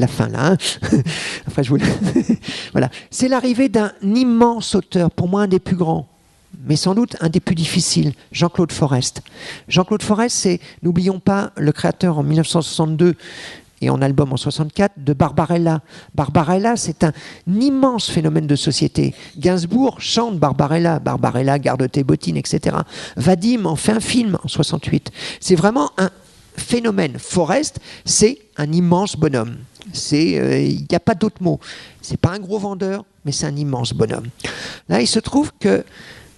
fin là. Hein. Enfin, je vous voilà. C'est l'arrivée d'un immense auteur, pour moi un des plus grands, mais sans doute un des plus difficiles, Jean-Claude Forest. Jean-Claude Forest, c'est, n'oublions pas, le créateur en 1962 et en album en 64 de Barbarella. Barbarella, c'est un immense phénomène de société. Gainsbourg chante Barbarella, Barbarella, garde tes bottines, etc. Vadim en fait un film en 68. C'est vraiment un phénomène. Forest, c'est un immense bonhomme. Il n'y a pas d'autre mot. C'est pas un gros vendeur, mais c'est un immense bonhomme. Là, il se trouve que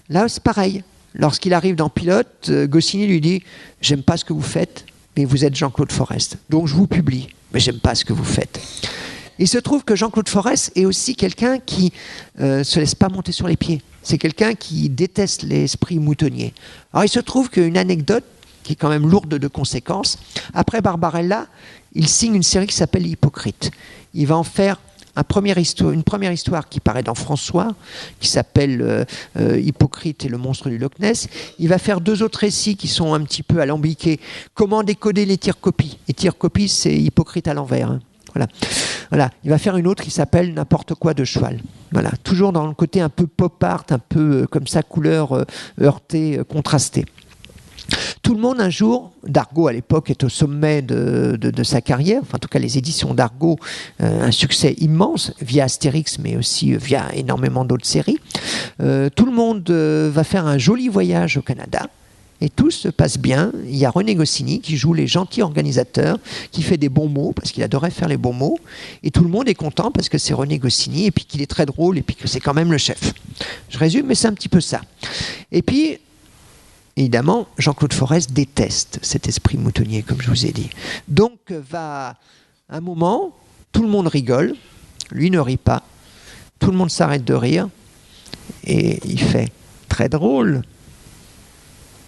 là, c'est pareil. Lorsqu'il arrive dans Pilote, Goscinny lui dit « J'aime pas ce que vous faites, mais vous êtes Jean-Claude Forest. Donc je vous publie, mais j'aime pas ce que vous faites. » Il se trouve que Jean-Claude Forest est aussi quelqu'un qui se laisse pas monter sur les pieds. C'est quelqu'un qui déteste l'esprit moutonnier. Alors il se trouve qu'une anecdote qui est quand même lourde de conséquences, après Barbarella, il signe une série qui s'appelle Hypocrite. Il va en faire une première histoire qui paraît dans François, qui s'appelle Hypocrite et le monstre du Loch Ness. Il va faire 2 autres récits qui sont un petit peu alambiqués. Comment décoder les tirs-copies. Les tirs-copies, c'est Hypocrite à l'envers. Hein. Voilà. Il va faire une autre qui s'appelle N'importe quoi de cheval. Voilà. Toujours dans le côté un peu pop art, un peu comme ça, couleur heurtée, contrastée. Tout le monde, un jour, Dargaud à l'époque est au sommet de sa carrière, enfin en tout cas les éditions Dargaud, un succès immense via Astérix mais aussi via énormément d'autres séries. Tout le monde va faire un joli voyage au Canada et tout se passe bien. Il y a René Goscinny qui joue les gentils organisateurs, qui fait des bons mots parce qu'il adorait faire les bons mots et tout le monde est content parce que c'est René Goscinny et puis qu'il est très drôle et puis que c'est quand même le chef. Je résume mais c'est un petit peu ça. Et puis évidemment, Jean-Claude Forest déteste cet esprit moutonnier, comme je vous ai dit. Donc, va un moment, tout le monde rigole, lui ne rit pas, tout le monde s'arrête de rire, et il fait très drôle.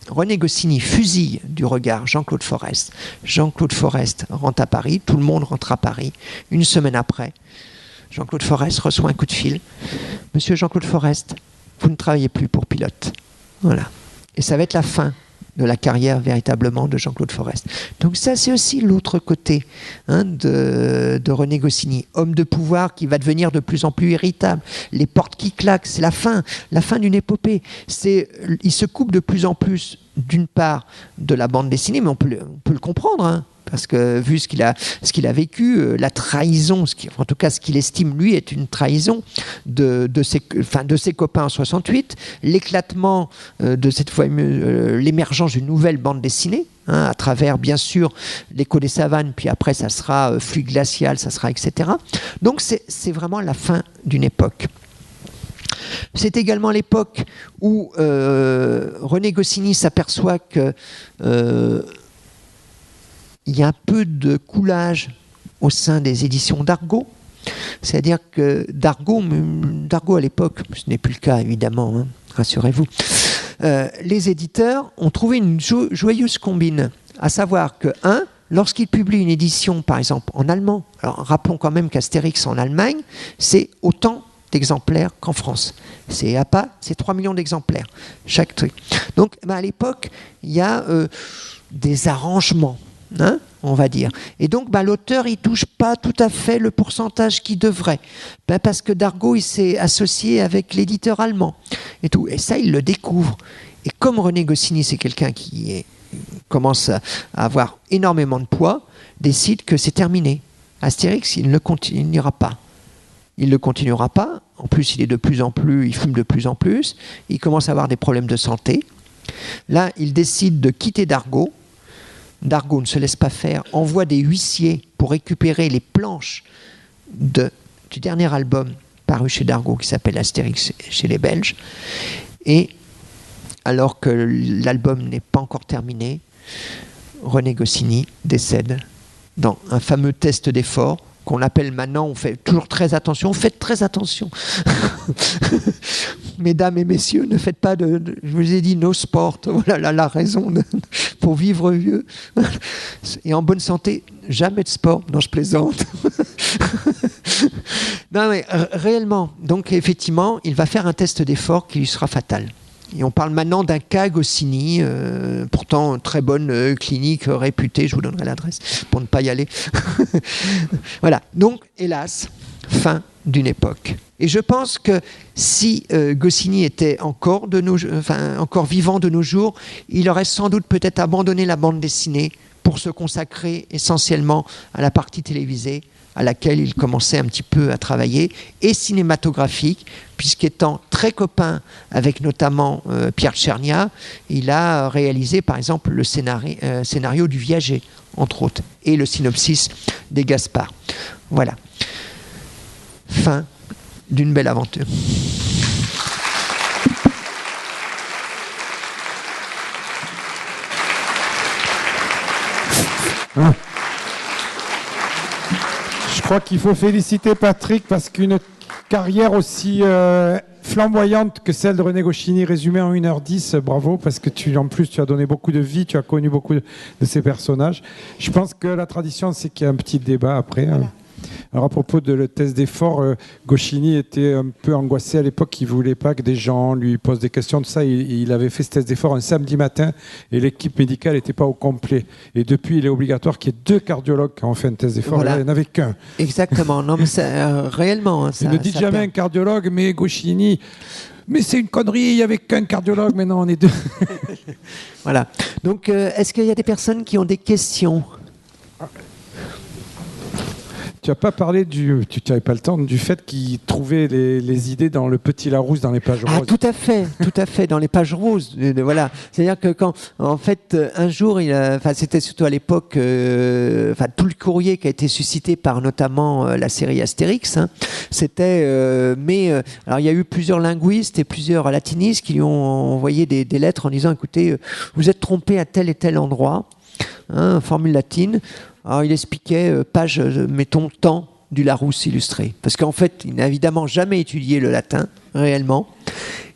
René Goscinny fusille du regard Jean-Claude Forest. Jean-Claude Forest rentre à Paris, tout le monde rentre à Paris. Une semaine après, Jean-Claude Forest reçoit un coup de fil. Monsieur Jean-Claude Forest, vous ne travaillez plus pour Pilote. Voilà. Et ça va être la fin de la carrière véritablement de Jean-Claude Forest. Donc ça, c'est aussi l'autre côté de René Goscinny. Homme de pouvoir qui va devenir de plus en plus irritable. Les portes qui claquent, c'est la fin d'une épopée. Il se coupe de plus en plus, d'une part, de la bande dessinée, mais on peut le comprendre, hein. Parce que vu ce qu'il a vécu, la trahison, en tout cas ce qu'il estime lui est une trahison de ses copains en 68, l'éclatement de cette fois l'émergence d'une nouvelle bande dessinée, hein, à travers bien sûr l'Écho des savanes, puis après ça sera Fluide glacial, ça sera etc. Donc c'est vraiment la fin d'une époque. C'est également l'époque où René Goscinny s'aperçoit que il y a un peu de coulage au sein des éditions Dargaud. C'est-à-dire que Dargaud à l'époque, ce n'est plus le cas évidemment, hein, rassurez-vous, les éditeurs ont trouvé une joyeuse combine, à savoir que, lorsqu'ils publient une édition, par exemple en allemand, alors rappelons quand même qu'Astérix en Allemagne, c'est autant d'exemplaires qu'en France. C'est APA, c'est 3 millions d'exemplaires, chaque truc. Donc à l'époque, il y a des arrangements, hein, on va dire. Et donc, l'auteur, il touche pas tout à fait le pourcentage qu'il devrait. Parce que Dargaud, il s'est associé avec l'éditeur allemand. Et tout. Et ça, il le découvre. Et comme René Goscinny, c'est quelqu'un qui commence à avoir énormément de poids, décide que c'est terminé. Astérix, il ne continuera pas. Il ne continuera pas. En plus, il fume de plus en plus. Il commence à avoir des problèmes de santé. Là, il décide de quitter Dargaud. Dargaud ne se laisse pas faire, envoie des huissiers pour récupérer les planches du dernier album paru chez Dargaud qui s'appelle Astérix chez les Belges. Et alors que l'album n'est pas encore terminé, René Goscinny décède dans un fameux test d'effort qu'on appelle maintenant, on fait toujours très attention, faites très attention. Mesdames et messieurs, ne faites pas je vous ai dit no sport, voilà la raison pour vivre vieux et en bonne santé, jamais de sport. Non, je plaisante. Non mais réellement, donc effectivement, il va faire un test d'effort qui lui sera fatal. Et on parle maintenant d'un cas Goscinny, pourtant très bonne clinique réputée, je vous donnerai l'adresse pour ne pas y aller. Voilà, donc hélas, fin d'une époque. Et je pense que si Goscinny était encore vivant de nos jours, il aurait sans doute peut-être abandonné la bande dessinée pour se consacrer essentiellement à la partie télévisée, à laquelle il commençait un petit peu à travailler, et cinématographique, puisqu'étant très copain avec notamment Pierre Tchernia, il a réalisé par exemple le scénario du Viager, entre autres, et le synopsis des Gaspard. Voilà. Fin d'une belle aventure. Je crois qu'il faut féliciter Patrick parce qu'une carrière aussi flamboyante que celle de René Goscinny résumée en 1h10, bravo, parce que en plus tu as donné beaucoup de vie, tu as connu beaucoup de ces personnages. Je pense que la tradition, c'est qu'il y a un petit débat après. Voilà. Alors à propos de le test d'effort, Goscinny était un peu angoissé à l'époque, il ne voulait pas que des gens lui posent des questions, tout ça. Il avait fait ce test d'effort un samedi matin et l'équipe médicale n'était pas au complet. Et depuis, il est obligatoire qu'il y ait 2 cardiologues qui ont fait un test d'effort. Voilà. Là, il n'y en avait qu'un. Exactement, non mais réellement. Ça, ne dites jamais un cardiologue, mais Goscinny... Mais c'est une connerie, il n'y avait qu'un cardiologue, mais non, on est 2. Voilà. Donc, est-ce qu'il y a des personnes qui ont des questions ? Tu n'as pas parlé tu n'avais pas le temps, du fait qu'il trouvait les idées dans le Petit Larousse, dans les pages roses. Ah, tout à fait, dans les pages roses. Voilà. C'est-à-dire que quand, en fait, un jour, c'était surtout à l'époque, tout le courrier qui a été suscité par notamment la série Astérix, hein, c'était, alors il y a eu plusieurs linguistes et plusieurs latinistes qui lui ont envoyé des lettres en disant, écoutez, vous êtes trompé à tel et tel endroit, hein, formule latine. Alors, il expliquait page, mettons, temps du Larousse illustré. Parce qu'en fait, il n'a évidemment jamais étudié le latin, réellement.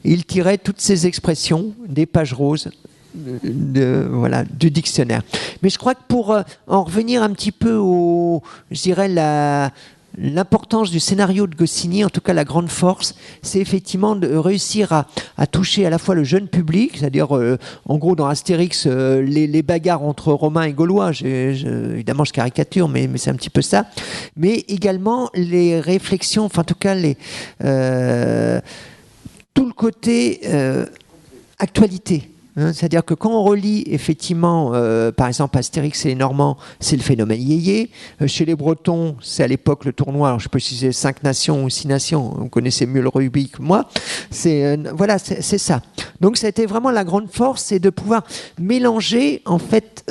Il tirait toutes ces expressions des pages roses du dictionnaire. Mais je crois que pour en revenir un petit peu je dirais, l'importance du scénario de Goscinny, en tout cas la grande force, c'est effectivement de réussir à toucher à la fois le jeune public, c'est-à-dire en gros dans Astérix les bagarres entre Romains et Gaulois, évidemment je caricature mais c'est un petit peu ça, mais également les réflexions, enfin en tout cas tout le côté actualité. Hein, c'est-à-dire que quand on relit effectivement, par exemple Astérix et les Normands, c'est le phénomène yéyé. Chez les Bretons, c'est à l'époque le tournoi. Alors je peux citer 5 nations ou 6 nations. Vous connaissez mieux le rugby que moi. C'est ça. Donc ça a été vraiment la grande force, c'est de pouvoir mélanger en fait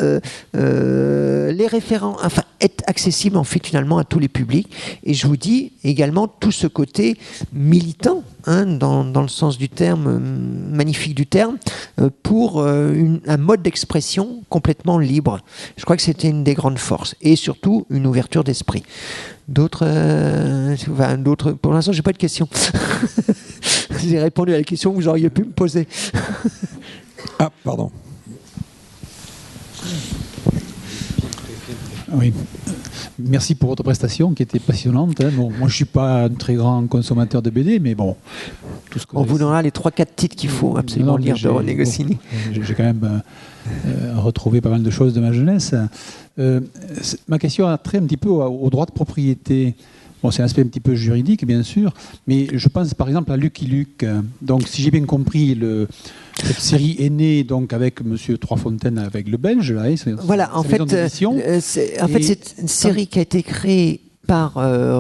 les référents, enfin être accessible en fait finalement à tous les publics. Et je vous dis également tout ce côté militant, hein, dans le sens du terme, magnifique du terme, pour un mode d'expression complètement libre. Je crois que c'était une des grandes forces. Et surtout, une ouverture d'esprit. D'autres, pour l'instant, j'ai pas de questions. J'ai répondu à la question que vous auriez pu me poser. Ah, pardon. Oui. Merci pour votre prestation qui était passionnante. Hein. Bon, moi, je ne suis pas un très grand consommateur de BD, mais bon. On vous donnera les 3-4 titres qu'il faut absolument lire de René Goscinny. J'ai quand même retrouvé pas mal de choses de ma jeunesse. Ma question a trait un petit peu au droit de propriété. Bon, c'est un aspect un petit peu juridique, bien sûr, mais je pense par exemple à Lucky Luke. Donc, si j'ai bien compris, cette série est née donc avec Monsieur Troisfontaine, avec le Belge. Là, voilà, en fait, c'est une série qui a été créée par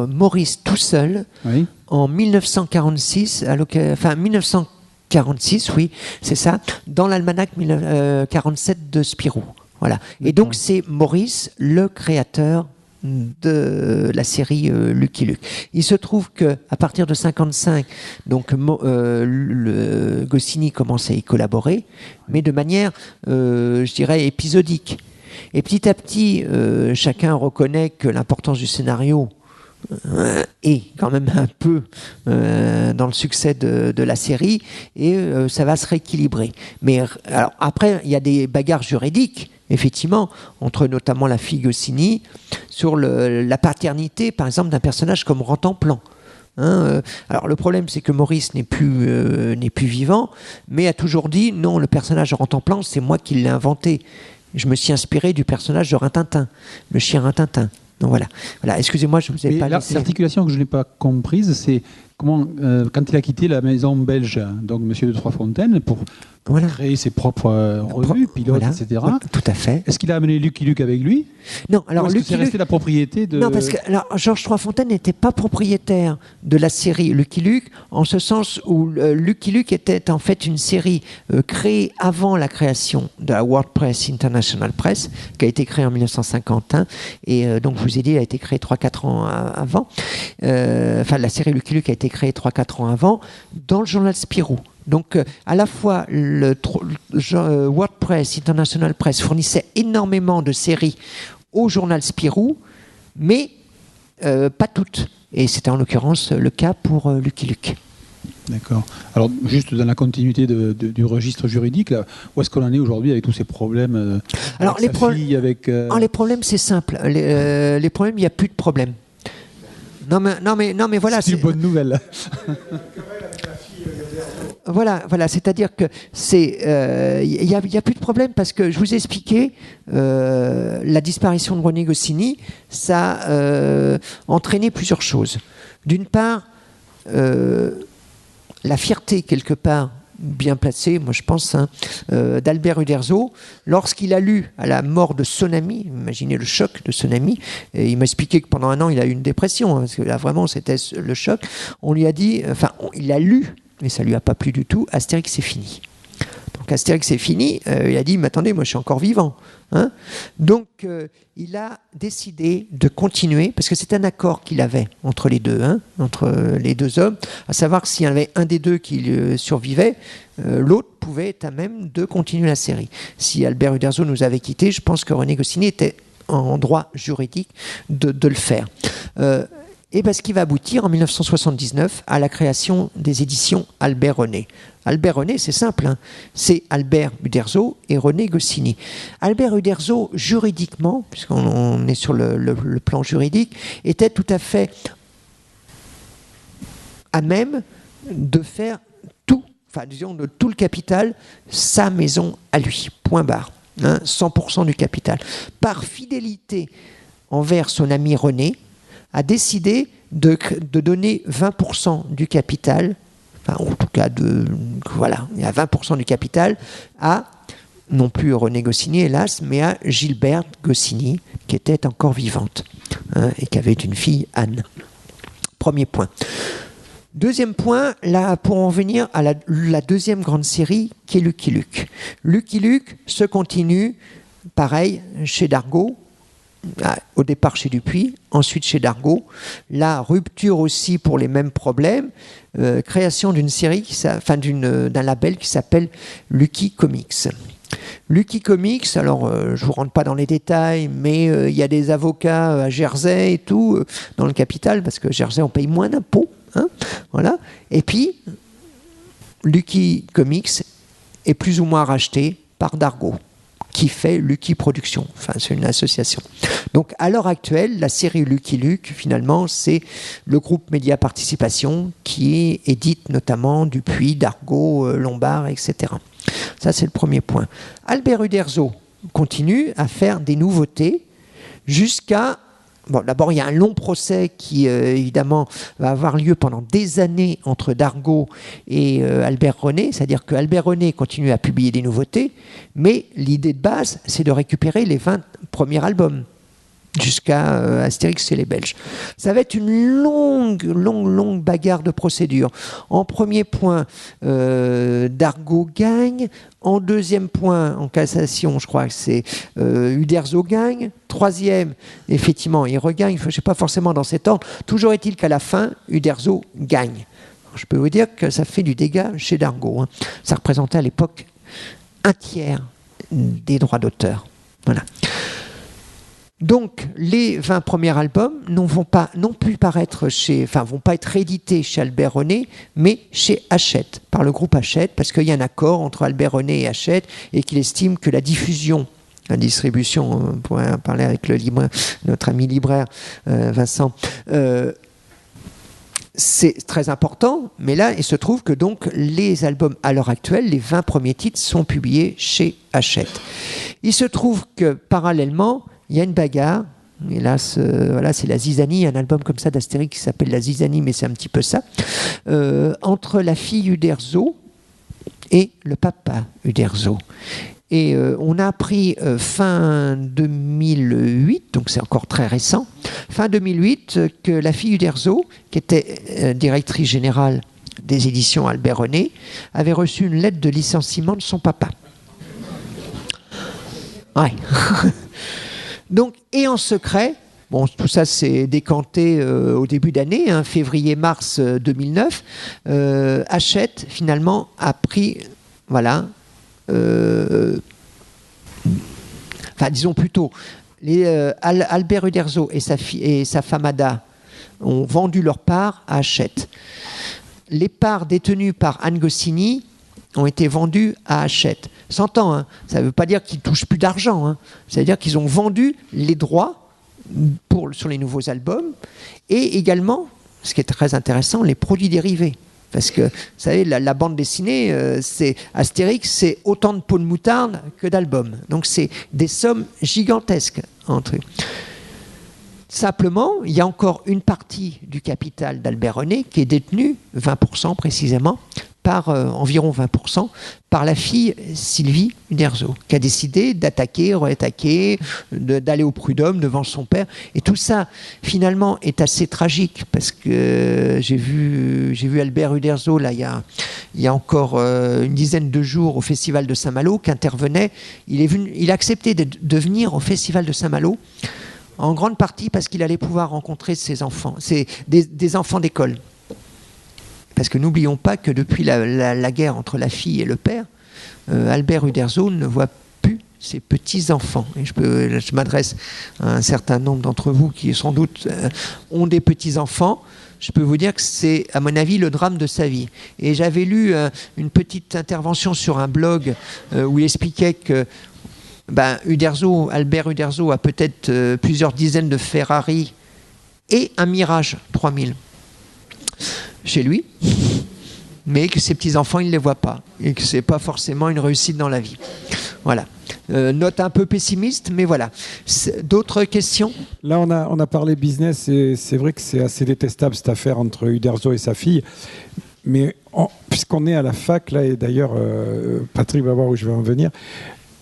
Maurice tout seul, oui, en 1946, 1946, oui, c'est ça, dans l'almanach 47 de Spirou. Voilà. Et donc, c'est Maurice, le créateur de la série Lucky Luke. Il se trouve que à partir de 55, donc Goscinny commence à y collaborer, mais de manière, je dirais, épisodique. Et petit à petit, chacun reconnaît que l'importance du scénario est quand même un peu dans le succès de la série, et ça va se rééquilibrer. Mais alors après, il y a des bagarres juridiques, effectivement, entre notamment la fille Goscinny sur la paternité, par exemple, d'un personnage comme Rantanplan. Alors le problème, c'est que Maurice n'est plus vivant, mais a toujours dit non, le personnage de Rantanplan, c'est moi qui l'ai inventé. Je me suis inspiré du personnage de Rintintin, le chien Rintintin. Donc voilà. Excusez-moi, je vous ai pas laissé. L'articulation que je n'ai pas comprise, c'est comment, quand il a quitté la maison belge, donc Monsieur de Trois-Fontaines, pour créer ses propres revues, pilotes, etc. Oui, tout à fait. Est-ce qu'il a amené Lucky Luke avec lui? Non, alors Lucky Luke, c'est resté la propriété de... Non, parce que Georges Trois-Fontaines n'était pas propriétaire de la série Lucky Luke, en ce sens où Lucky Luke était en fait une série créée avant la création de la World Press International Press, qui a été créée en 1951, et donc je vous ai dit, elle a été créée 3-4 ans avant. La série Lucky Luke a été créée 3-4 ans avant, dans le journal Spirou. Donc, à la fois, le World Press, International Press fournissait énormément de séries au journal Spirou, mais pas toutes. Et c'était en l'occurrence le cas pour Lucky Luke. D'accord. Alors, juste dans la continuité du registre juridique, là, où est-ce qu'on en est aujourd'hui avec tous ces problèmes Alors, avec sa fille, avec... les problèmes, c'est simple. Les problèmes, il n'y a plus de problèmes. Non, mais voilà. C'est une bonne nouvelle. Voilà, c'est-à-dire que il y a plus de problème parce que je vous ai expliqué la disparition de René Goscinny, ça a entraîné plusieurs choses. D'une part, la fierté quelque part bien placée, moi je pense, d'Albert Uderzo, lorsqu'il a lu à la mort de son ami, imaginez le choc de son ami, et il m'a expliqué que pendant un an il a eu une dépression, parce que là vraiment c'était le choc, on lui a dit, il a lu, mais ça lui a pas plu du tout, Astérix c'est fini. Donc Astérix c'est fini, il a dit, mais attendez, moi je suis encore vivant. Donc il a décidé de continuer, parce que c'est un accord qu'il avait entre les deux, entre les deux hommes, à savoir que s'il y en avait un des deux qui survivait, l'autre pouvait être à même de continuer la série. Si Albert Uderzo nous avait quittés, je pense que René Goscinny était en droit juridique de le faire. Et ce qui va aboutir en 1979 à la création des éditions Albert René. Albert René, c'est simple, c'est Albert Uderzo et René Goscinny. Albert Uderzo, juridiquement, puisqu'on est sur le plan juridique, était tout à fait à même de faire tout, de tout le capital, sa maison à lui, point barre, 100% du capital. Par fidélité envers son ami René, a décidé de donner 20% du capital, en tout cas, il y a 20% du capital à, non plus René Goscinny, hélas, mais à Gilberte Goscinny, qui était encore vivante, et qui avait une fille, Anne. Premier point. Deuxième point, là, pour en venir à la deuxième grande série, qui est Lucky Luke. Lucky Luke se continue, pareil, chez Dargaud, au départ chez Dupuis, ensuite chez Dargaud. La rupture aussi pour les mêmes problèmes, création d'une série, d'un label qui s'appelle Lucky Comics. Lucky Comics, alors je ne vous rentre pas dans les détails, mais il y a des avocats à Jersey et tout, dans le capital, parce que Jersey on paye moins d'impôts. Voilà. Et puis, Lucky Comics est plus ou moins racheté par Dargaud, qui fait Lucky Productions. C'est une association. Donc, à l'heure actuelle, la série Lucky Luke, finalement, c'est le groupe Média Participation qui édite notamment Dupuis, Dargaud, Lombard, etc. Ça, c'est le premier point. Albert Uderzo continue à faire des nouveautés jusqu'à... Bon, d'abord, il y a un long procès qui, évidemment, va avoir lieu pendant des années entre Dargaud et Albert René. C'est-à-dire que Albert René continue à publier des nouveautés, mais l'idée de base, c'est de récupérer les 20 premiers albums jusqu'à Astérix et les Belges. Ça va être une longue bagarre de procédure. En premier point, Dargaud gagne. En deuxième point, en cassation, je crois que c'est Uderzo gagne. Troisième, effectivement, il regagne. Je ne sais pas forcément dans cet ordre. Toujours est-il qu'à la fin, Uderzo gagne. Alors, je peux vous dire que ça fait du dégât chez Dargaud. Ça représentait à l'époque un tiers des droits d'auteur. Voilà. Donc, les 20 premiers albums vont pas être réédités chez Albert René, mais chez Hachette, par le groupe Hachette, parce qu'il y a un accord entre Albert René et Hachette, et qu'il estime que la diffusion, la distribution, on pourrait en parler avec notre ami libraire Vincent, c'est très important, mais là, il se trouve que donc les albums à l'heure actuelle, les 20 premiers titres sont publiés chez Hachette. Il se trouve que parallèlement, il y a une bagarre. Et là, voilà, c'est la zizanie, un album comme ça d'Astérix qui s'appelle La Zizanie, mais c'est un petit peu ça, entre la fille Uderzo et le papa Uderzo. Et on a appris fin 2008, donc c'est encore très récent, fin 2008, que la fille Uderzo, qui était directrice générale des éditions Albert René, avait reçu une lettre de licenciement de son papa. Ouais. Donc, et en secret, bon, tout ça s'est décanté au début d'année, hein, février-mars 2009, Hachette, finalement, a pris, voilà, enfin, disons plutôt, Albert Uderzo et sa femme Ada ont vendu leurs parts à Hachette. Les parts détenues par Anne Goscinny ont été vendues à Hachette. S'entend, hein, ça ne veut pas dire qu'ils ne touchent plus d'argent. Hein. C'est-à-dire qu'ils ont vendu les droits sur les nouveaux albums et également, ce qui est très intéressant, les produits dérivés. Parce que, vous savez, la bande dessinée, c'est Astérix, c'est autant de pots de moutarde que d'albums. Donc, c'est des sommes gigantesques entre eux. Simplement, il y a encore une partie du capital d'Albert René qui est détenue, 20% précisément, par environ 20%, par la fille Sylvie Uderzo, qui a décidé d'attaquer, réattaquer, d'aller au prud'homme devant son père. Et tout ça, finalement, est assez tragique, parce que j'ai vu Albert Uderzo, là, il y a encore une dizaine de jours, au Festival de Saint-Malo, qui intervenait. Il a accepté de venir au Festival de Saint-Malo, en grande partie parce qu'il allait pouvoir rencontrer ses enfants, des enfants d'école. Parce que n'oublions pas que depuis la guerre entre la fille et le père, Albert Uderzo ne voit plus ses petits-enfants. Et je m'adresse à un certain nombre d'entre vous qui sans doute ont des petits-enfants. Je peux vous dire que c'est, à mon avis, le drame de sa vie. Et j'avais lu une petite intervention sur un blog où il expliquait que Albert Uderzo a peut-être plusieurs dizaines de Ferrari et un Mirage 3000 chez lui, mais que ses petits-enfants, il ne les voit pas, et que ce n'est pas forcément une réussite dans la vie. Voilà. Note un peu pessimiste, mais voilà. D'autres questions ? Là, on a parlé business, et c'est vrai que c'est assez détestable cette affaire entre Uderzo et sa fille, mais puisqu'on est à la fac, là, et d'ailleurs, Patrick va voir où je vais en venir,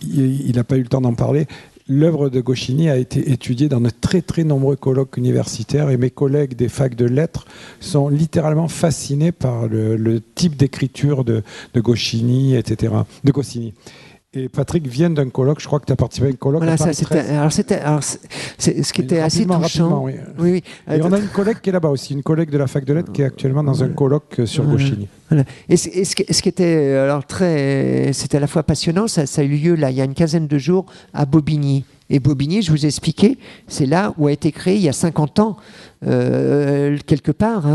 il n'a pas eu le temps d'en parler. L'œuvre de Goscinny a été étudiée dans de très très nombreux colloques universitaires et mes collègues des facs de lettres sont littéralement fascinés par le type d'écriture de Goscinny, etc. De Goscinny. Et Patrick vient d'un colloque, je crois que tu as participé à un colloque. Voilà, ça, ce qui était assez touchant. Oui. Oui. Et on a une collègue qui est là-bas aussi, une collègue de la fac de lettres qui est actuellement dans un colloque sur Goscinny. Voilà. Et ce qui était alors c'était à la fois passionnant, ça a eu lieu là il y a une quinzaine de jours à Bobigny. Et Bobigny, je vous ai expliqué, c'est là où a été créé il y a 50 ans, quelque part,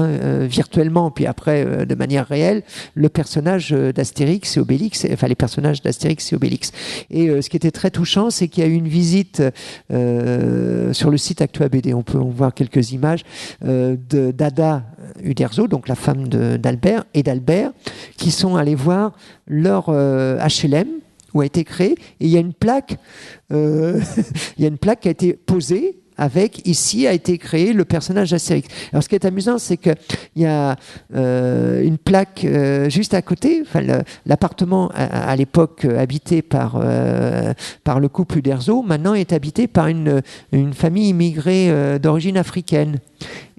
virtuellement, puis après de manière réelle, le personnage d'Astérix et Obélix, enfin les personnages d'Astérix et Obélix. Et ce qui était très touchant, c'est qu'il y a eu une visite sur le site Actua BD, on peut en voir quelques images, d'Ada Uderzo, donc la femme d'Albert, et d'Albert, qui sont allés voir leur HLM, où a été créé, et il y a une plaque, qui a été posée avec, ici a été créé le personnage d'Astérix. Alors ce qui est amusant, c'est qu'il y a une plaque juste à côté, enfin, l'appartement à l'époque habité par le couple Uderzo, maintenant est habité par une famille immigrée d'origine africaine.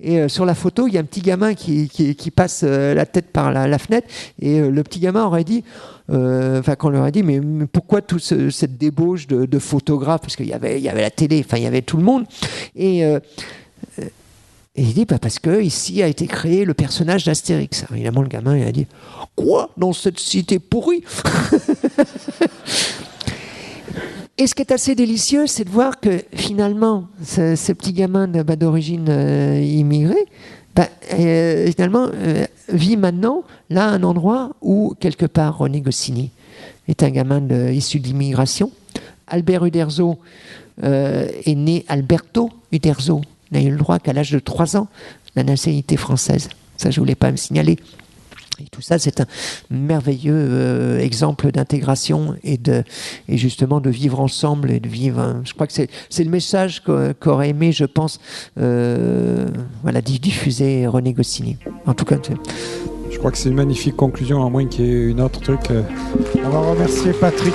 Et sur la photo, il y a un petit gamin qui passe la tête par la fenêtre, et le petit gamin aurait dit, quand on leur a dit, mais pourquoi toute cette débauche de photographes, parce qu'il y avait la télé, enfin il y avait tout le monde, et il dit parce que ici a été créé le personnage d'Astérix. Alors, évidemment, le gamin il a dit, quoi, dans cette cité pourrie? Et ce qui est assez délicieux, c'est de voir que finalement, ce petit gamin d'origine immigrée, finalement, vit maintenant là à un endroit où, quelque part, René Goscinny est un gamin issu de l'immigration. Albert Uderzo est né Alberto Uderzo. Il n'a eu le droit qu'à l'âge de 3 ans, la nationalité française. Ça, je voulais pas me signaler. Et tout ça, c'est un merveilleux exemple d'intégration et justement de vivre ensemble et de vivre. Je crois que c'est le message qu'aurait aimé, je pense, diffuser René Goscinny. En tout cas, je crois que c'est une magnifique conclusion, à moins qu'il y ait une autre truc. On va remercier Patrick.